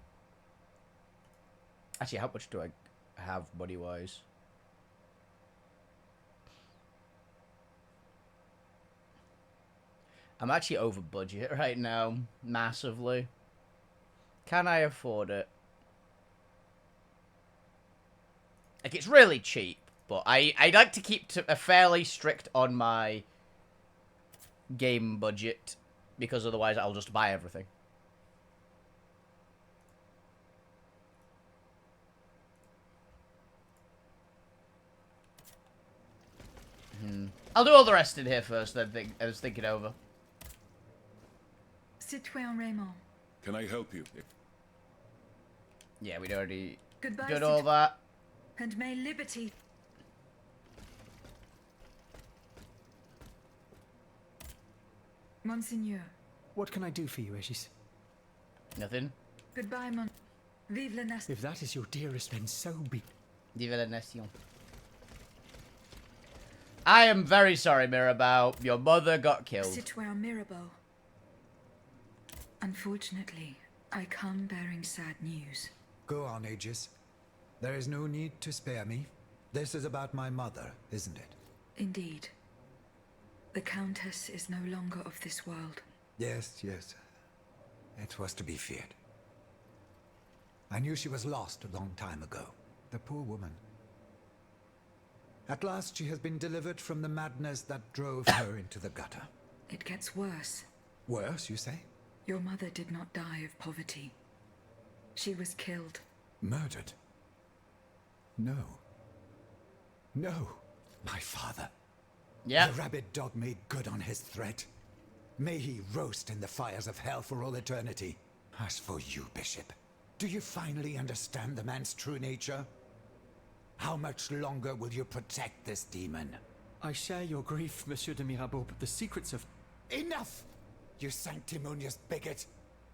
S1: Actually, how much do I have money-wise? I'm actually over budget right now. Massively. Can I afford it? Like, it's really cheap. But I like to keep a fairly strict on my game budget, because otherwise I'll just buy everything. I'll do all the rest in here first, then I was thinking over.
S2: Citoyen Raymond.
S10: Can I help you?
S1: Yeah, we'd already
S2: Goodbye,
S1: done all that.
S2: And may liberty... Monseigneur.
S11: What can I do for you, Aegis?
S1: Nothing.
S2: Goodbye, Mon... Vive la nation.
S11: If that is your dearest, then so be.
S1: Vive la nation. I am very sorry, Mirabeau. Your mother got killed.
S2: Citoyen Mirabeau. Unfortunately, I come bearing sad news.
S8: Go on, Aegis. There is no need to spare me. This is about my mother, isn't it?
S2: Indeed. The Countess is no longer of this world.
S8: Yes, yes. It was to be feared. I knew she was lost a long time ago. The poor woman. At last she has been delivered from the madness that drove her into the gutter.
S2: It gets worse.
S8: Worse, you say?
S2: Your mother did not die of poverty. She was killed.
S8: Murdered? No. No. My father.
S1: Yeah.
S8: The rabid dog made good on his threat. May he roast in the fires of hell for all eternity. As for you, Bishop, do you finally understand the man's true nature? How much longer will you protect this demon?
S11: I share your grief, Monsieur de Mirabeau, but the secrets of...
S8: Enough! You sanctimonious bigot!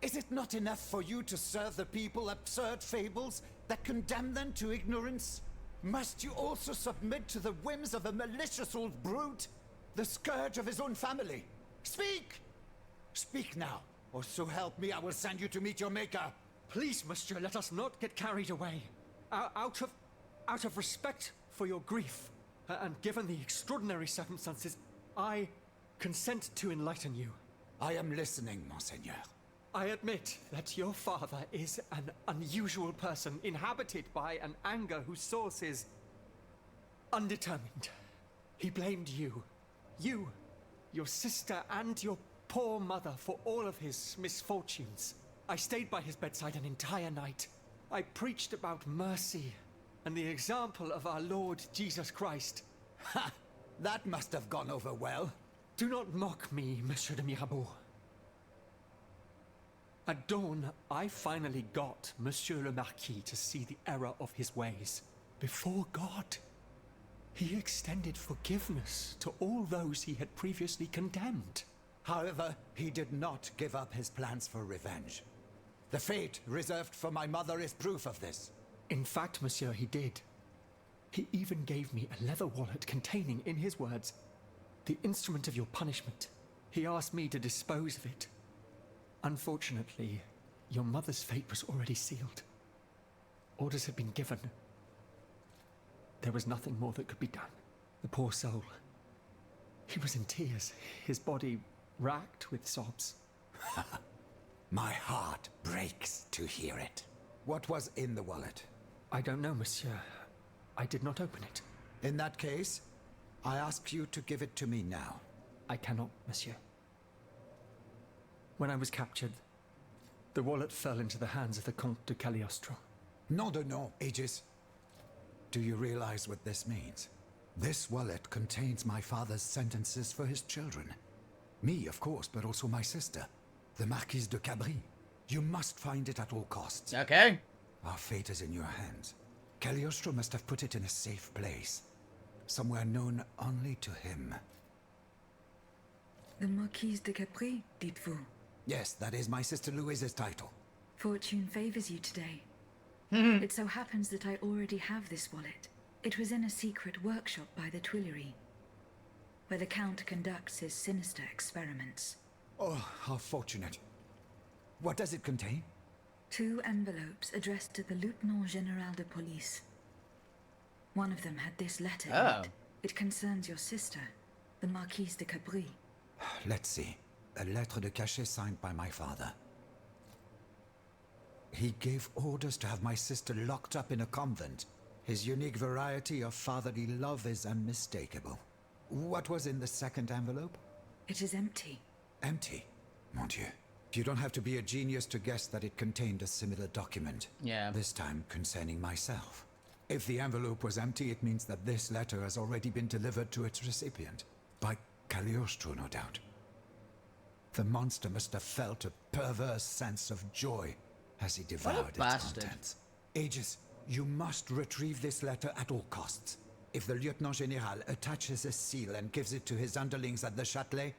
S8: Is it not enough for you to serve the people absurd fables that condemn them to ignorance? Must you also submit to the whims of a malicious old brute? The scourge of his own family? Speak! Speak now, or so help me, I will send you to meet your maker!
S11: Please, Monsieur, let us not get carried away. Out of respect for your grief, and given the extraordinary circumstances, I consent to enlighten you.
S8: I am listening, Monseigneur.
S11: I admit that your father is an unusual person, inhabited by an anger whose source is undetermined. He blamed you, your sister, and your poor mother for all of his misfortunes. I stayed by his bedside an entire night. I preached about mercy and the example of our Lord Jesus Christ.
S8: Ha! That must have gone over well.
S11: Do not mock me, Monsieur de Mirabeau. At dawn, I finally got Monsieur le Marquis to see the error of his ways. Before God, he extended forgiveness to all those he had previously condemned.
S8: However, he did not give up his plans for revenge. The fate reserved for my mother is proof of this.
S11: In fact, monsieur, he did. He even gave me a leather wallet containing, in his words, the instrument of your punishment. He asked me to dispose of it. Unfortunately, your mother's fate was already sealed. Orders had been given. There was nothing more that could be done. The poor soul. He was in tears, his body racked with sobs.
S8: My heart breaks to hear it. What was in the wallet?
S11: I don't know, monsieur. I did not open it.
S8: In that case, I ask you to give it to me now.
S11: I cannot, monsieur. When I was captured, the wallet fell into the hands of the Comte de Cagliostro.
S8: Nom de nom, Aegis. Do you realize what this means? This wallet contains my father's sentences for his children. Me, of course, but also my sister, the Marquise de Cabri. You must find it at all costs.
S1: Okay.
S8: Our fate is in your hands. Cagliostro must have put it in a safe place, somewhere known only to him.
S2: The Marquise de Capri, dites-vous?
S8: Yes, that is my sister Louise's title.
S2: Fortune favors you today. It so happens that I already have this wallet. It was in a secret workshop by the Tuileries, where the Count conducts his sinister experiments.
S8: Oh, how fortunate. What does it contain?
S2: 2 envelopes addressed to the Lieutenant General de Police. One of them had this letter in it. It concerns your sister, the Marquise de Capri.
S8: Let's see. A lettre de cachet signed by my father. He gave orders to have my sister locked up in a convent. His unique variety of fatherly love is unmistakable. What was in the second envelope?
S2: It is empty.
S8: Empty? Mon Dieu. You don't have to be a genius to guess that it contained a similar document.
S1: Yeah.
S8: This time concerning myself. If the envelope was empty, it means that this letter has already been delivered to its recipient. By Cagliostro, no doubt. The monster must have felt a perverse sense of joy as he devoured its contents. Aegis, you must retrieve this letter at all costs. If the Lieutenant General attaches a seal and gives it to his underlings at the Châtelet,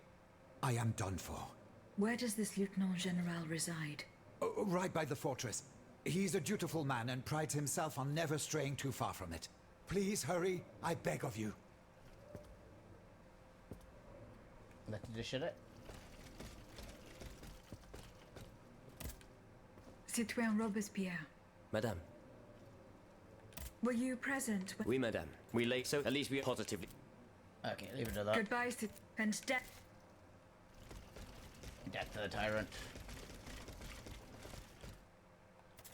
S8: I am done for.
S2: Where does this Lieutenant General reside?
S8: Right by the fortress. He's a dutiful man and prides himself on never straying too far from it. Please hurry, I beg of you.
S1: Let's just shut it.
S2: Citoyen Robespierre.
S4: Madame.
S2: Were you present when...
S4: Oui, madame. We late, so at least we are positively...
S1: Okay, leave it at that.
S2: Goodbye, and death.
S1: Death to the tyrant.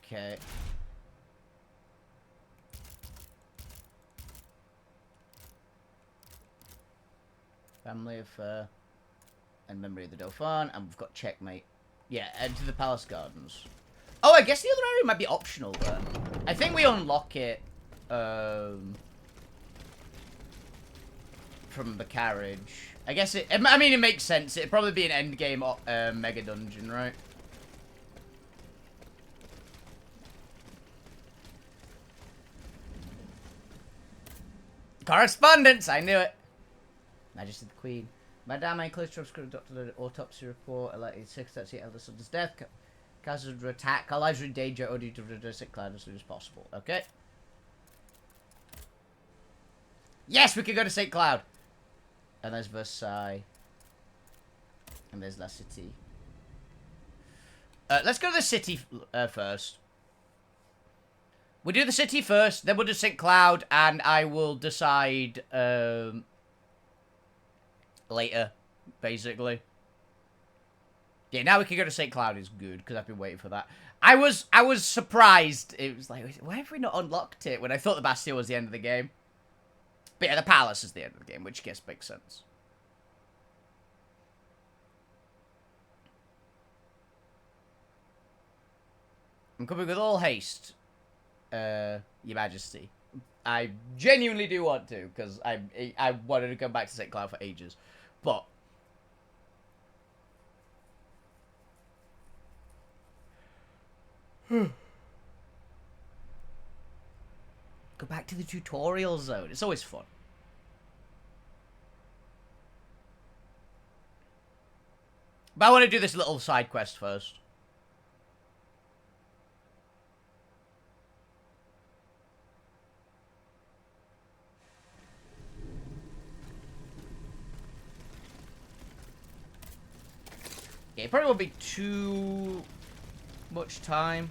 S1: Okay. Family affair. And memory of the Dauphin. And we've got checkmate. Yeah, enter the palace gardens. Oh, I guess the other area might be optional then. I think we unlock it from the carriage. I guess it... I mean, it makes sense. It'd probably be an endgame mega dungeon, right? Correspondence! I knew it! Majesty the Queen. Madame, I enclosed transcript the autopsy report. Elected 638 elder son's death. Causes of attack. Our lives are in danger. Only to reduce it cloud as soon as possible. Okay. Yes, we can go to St. Cloud. And there's Versailles. And there's La City. Let's go to the city first. We'll do the city first, then we'll do St. Cloud, and I will decide later, basically. Yeah, now we can go to St. Cloud is good, because I've been waiting for that. I was surprised. It was like, why have we not unlocked it when I thought the Bastille was the end of the game? But yeah, the palace is the end of the game, which I guess makes sense. I'm coming with all haste, Your Majesty. I genuinely do want to, because I wanted to come back to St. Cloud for ages. But... Go back to the tutorial zone. It's always fun. But I want to do this little side quest first. Yeah, it probably won't be too much time.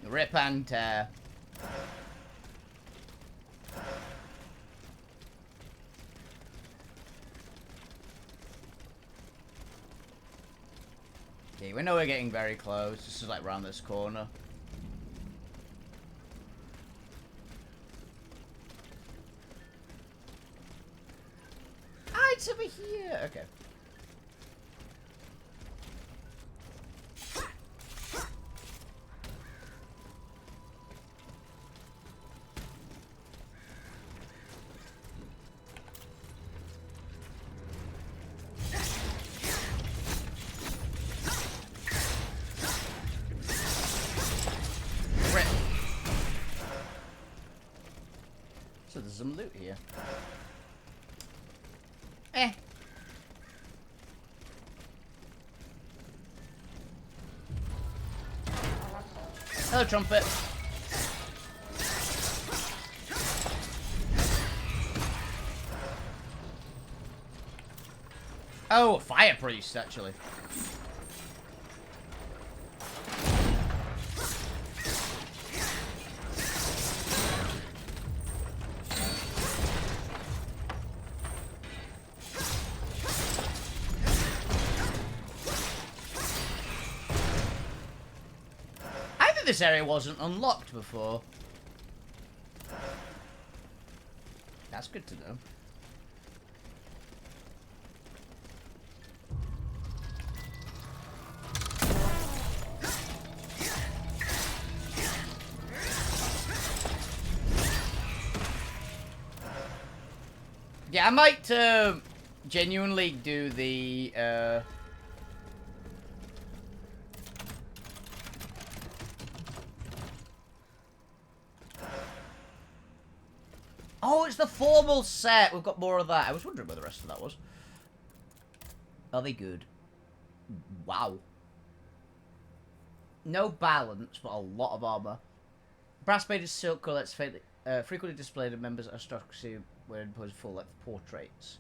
S1: Rip and tear. Okay, we know we're getting very close. This is like around this corner. Ah, it's over here. Okay. So there's some loot here. Eh. Hello, trumpet. Oh, fire priest, actually. This area wasn't unlocked before. That's good to know. Yeah, I might genuinely do the oh, it's the formal set. We've got more of that. I was wondering where the rest of that was. Are they good? Wow. No balance, but a lot of armor. Brass-plated silk collets frequently displayed in members' aristocracy where imposed full-length portraits.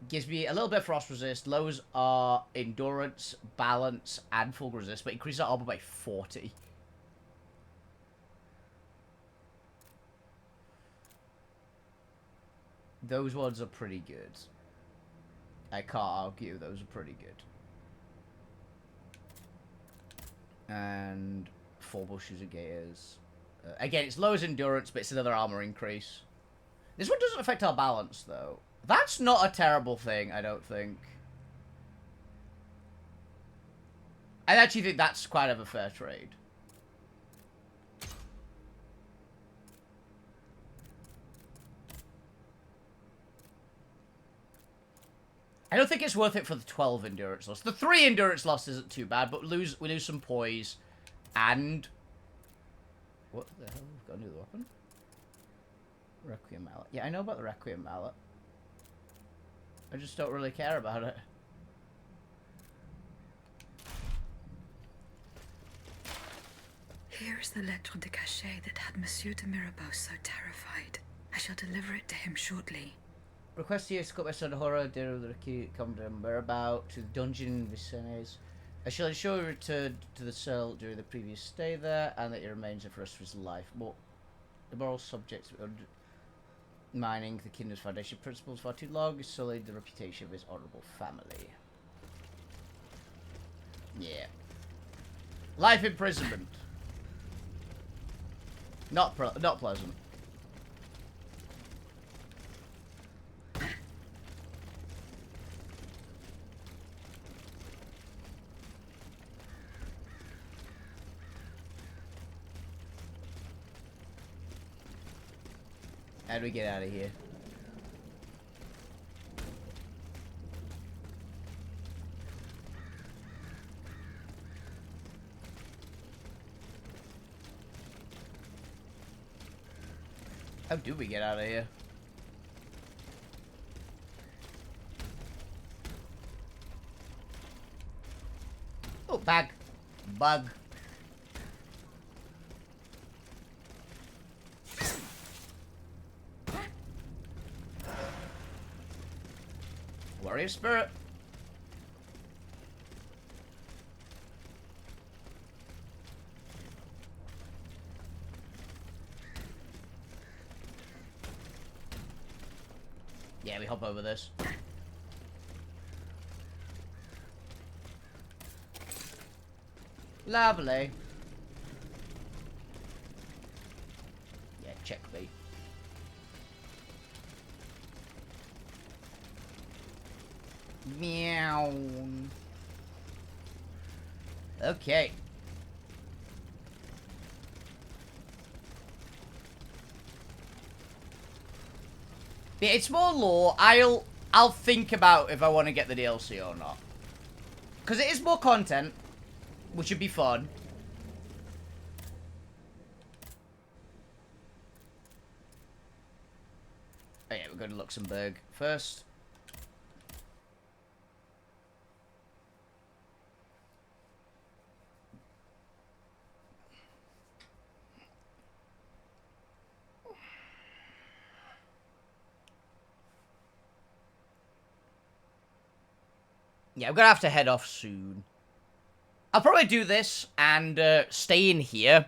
S1: Gives me a little bit of frost resist. Lowers our endurance, balance, and full resist, but increases our armor by 40. Those ones are pretty good. I can't argue, those are pretty good. And 4 bushes of gaiters. Again, it's lowers endurance, but it's another armor increase. This one doesn't affect our balance, though. That's not a terrible thing, I don't think. I actually think that's quite of a fair trade. I don't think it's worth it for the 12 endurance loss. The 3 endurance loss isn't too bad, but we lose some poise. And... what the hell? We've got a new weapon? Requiem Mallet. Yeah, I know about the Requiem Mallet. I just don't really care about it.
S2: Here is the lettre de cachet that had Monsieur de Mirabeau so terrified. I shall deliver it to him shortly.
S1: Request you escort my son Horror de Comte Mirabeau to the dungeon in Vincennes. I shall ensure he returned to the cell during the previous stay there, and that he remains there for the rest of his life. But the moral subjects of undermining the kingdom's foundation principles for too long is sullied the reputation of his honourable family. Yeah. Life imprisonment. Not pleasant. How do we get out of here? How do we get out of here? Oh, bag. Bug. Warrior spirit. Yeah, we hop over this. Lovely. Yeah, checkmate. Meow. Okay. Yeah, it's more lore. I'll think about if I want to get the DLC or not. Because it is more content, which would be fun. Oh yeah, we're going to Luxembourg first. Yeah, I'm gonna have to head off soon. I'll probably do this and stay in here.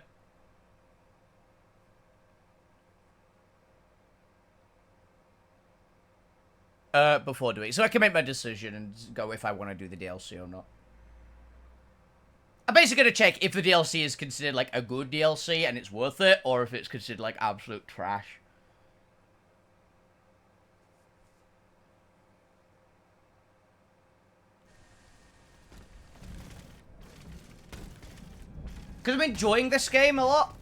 S1: Before doing it. So I can make my decision and go if I want to do the DLC or not. I'm basically gonna check if the DLC is considered like a good DLC and it's worth it, or if it's considered like absolute trash. Because I'm enjoying this game a lot,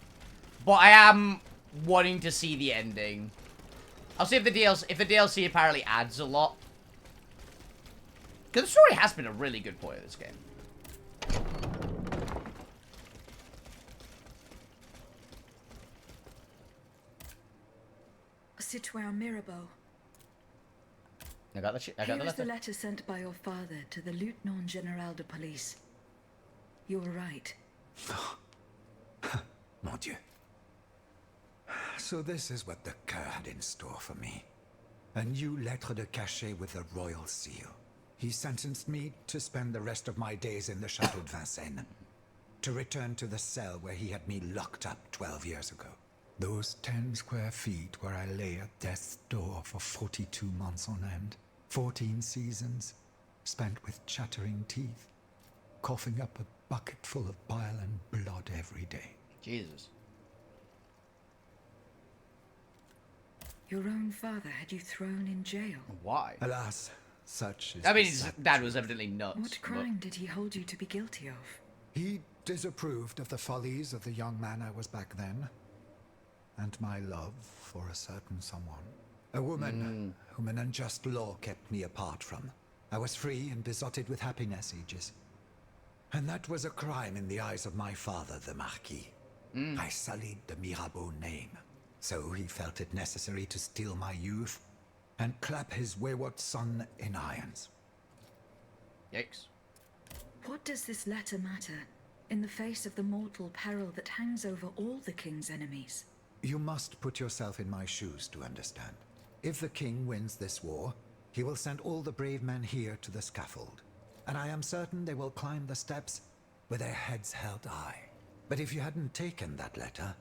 S1: but I am wanting to see the ending. I'll see if the DLC apparently adds a lot. Because the story has been a really good point of this game.
S2: Citoyen Mirabeau.
S1: I got the
S2: Here is
S1: letter.
S2: the letter sent by your father to the Lieutenant General de Police. You were right.
S8: Mon Dieu. So this is what the Coeur had in store for me. A new lettre de cachet with a royal seal. He sentenced me to spend the rest of my days in the Chateau de Vincennes. To return to the cell where he had me locked up 12 years ago. Those 10 square feet where I lay at death's door for 42 months on end. 14 seasons, spent with chattering teeth. Coughing up a bucket full of bile and blood every day.
S1: Jesus.
S2: Your own father had you thrown in jail.
S1: Why?
S8: Alas, such is
S1: I mean,
S8: the
S1: his
S8: sad
S1: dad was
S8: truth.
S1: evidently nuts.
S2: What crime did he hold you to be guilty of?
S8: He disapproved of the follies of the young man I was back then, and my love for a certain someone. A woman whom an unjust law kept me apart from. I was free and besotted with happiness, Aegis. And that was a crime in the eyes of my father, the Marquis. I sullied the Mirabeau name. So he felt it necessary to steal my youth and clap his wayward son in irons.
S1: Yikes.
S2: What does this letter matter in the face of the mortal peril that hangs over all the king's enemies?
S8: You must put yourself in my shoes to understand. If the king wins this war, he will send all the brave men here to the scaffold. and I am certain they will climb the steps with their heads held high. But if you hadn't taken that letter,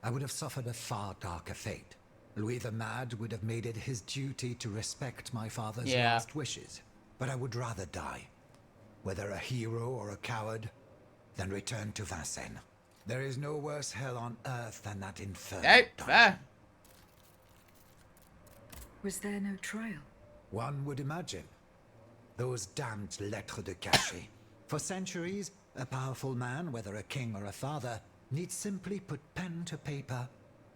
S8: I would have suffered a far darker fate. Louis the Mad would have made it his duty to respect my father's last wishes. But I would rather die, whether a hero or a coward, than return to Vincennes. There is no worse hell on earth than that infernal dungeon.
S2: Was there no trial?
S8: One would imagine. Those damned lettres de cachet. For centuries, a powerful man, whether a king or a father, needs simply put pen to paper,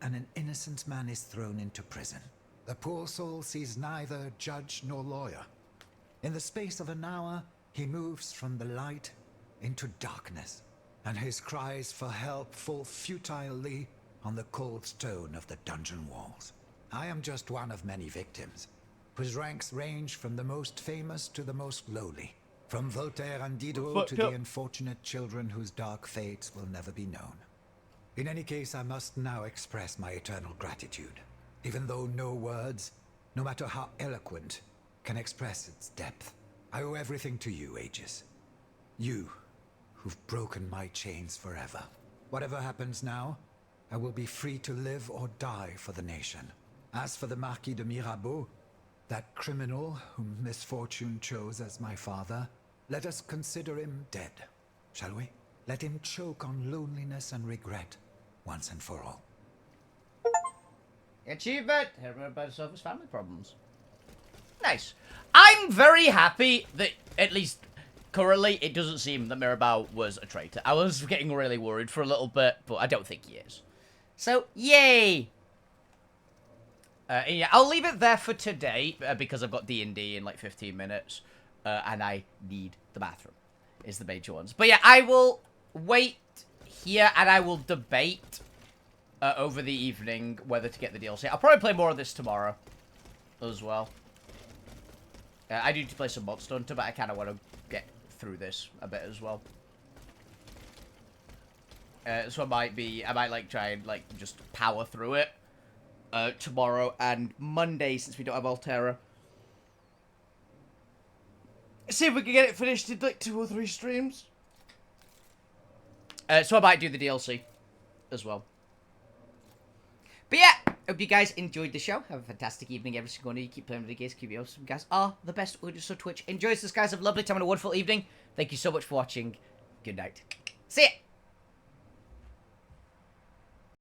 S8: and an innocent man is thrown into prison. The poor soul sees neither judge nor lawyer. In the space of an hour, he moves from the light into darkness, and his cries for help fall futilely on the cold stone of the dungeon walls. I am just one of many victims, whose ranks range from the most famous to the most lowly, from Voltaire and Diderot to the unfortunate children whose dark fates will never be known. In any case, I must now express my eternal gratitude, even though no words, no matter how eloquent, can express its depth. I owe everything to you, Aegis. You, who've broken my chains forever. Whatever happens now, I will be free to live or die for the nation. As for the Marquis de Mirabeau, that criminal whom misfortune chose as my father, let us consider him dead, shall we? Let him choke on loneliness and regret, once and for all.
S1: Achievement! Everybody solves family problems. Nice. I'm very happy that, at least currently, it doesn't seem that Mirabeau was a traitor. I was getting really worried for a little bit, but I don't think he is. So, yay! Yeah, I'll leave it there for today, because I've got D&D in like 15 minutes, and I need the bathroom, is the major ones. But yeah, I will wait here, and I will debate over the evening whether to get the DLC. I'll probably play more of this tomorrow as well. I do need to play some Monster Hunter, but I kind of want to get through this a bit as well. So I might like try and like just power through it tomorrow and Monday, since we don't have Altera. See if we can get it finished in like 2 or 3 streams. So I might do the DLC as well. But yeah, hope you guys enjoyed the show. Have a fantastic evening, every single one of you. Keep playing with the games, keep you awesome. Guys are the best audience on Twitch. Enjoy this, guys. Have a lovely time and a wonderful evening. Thank you so much for watching. Good night. See ya.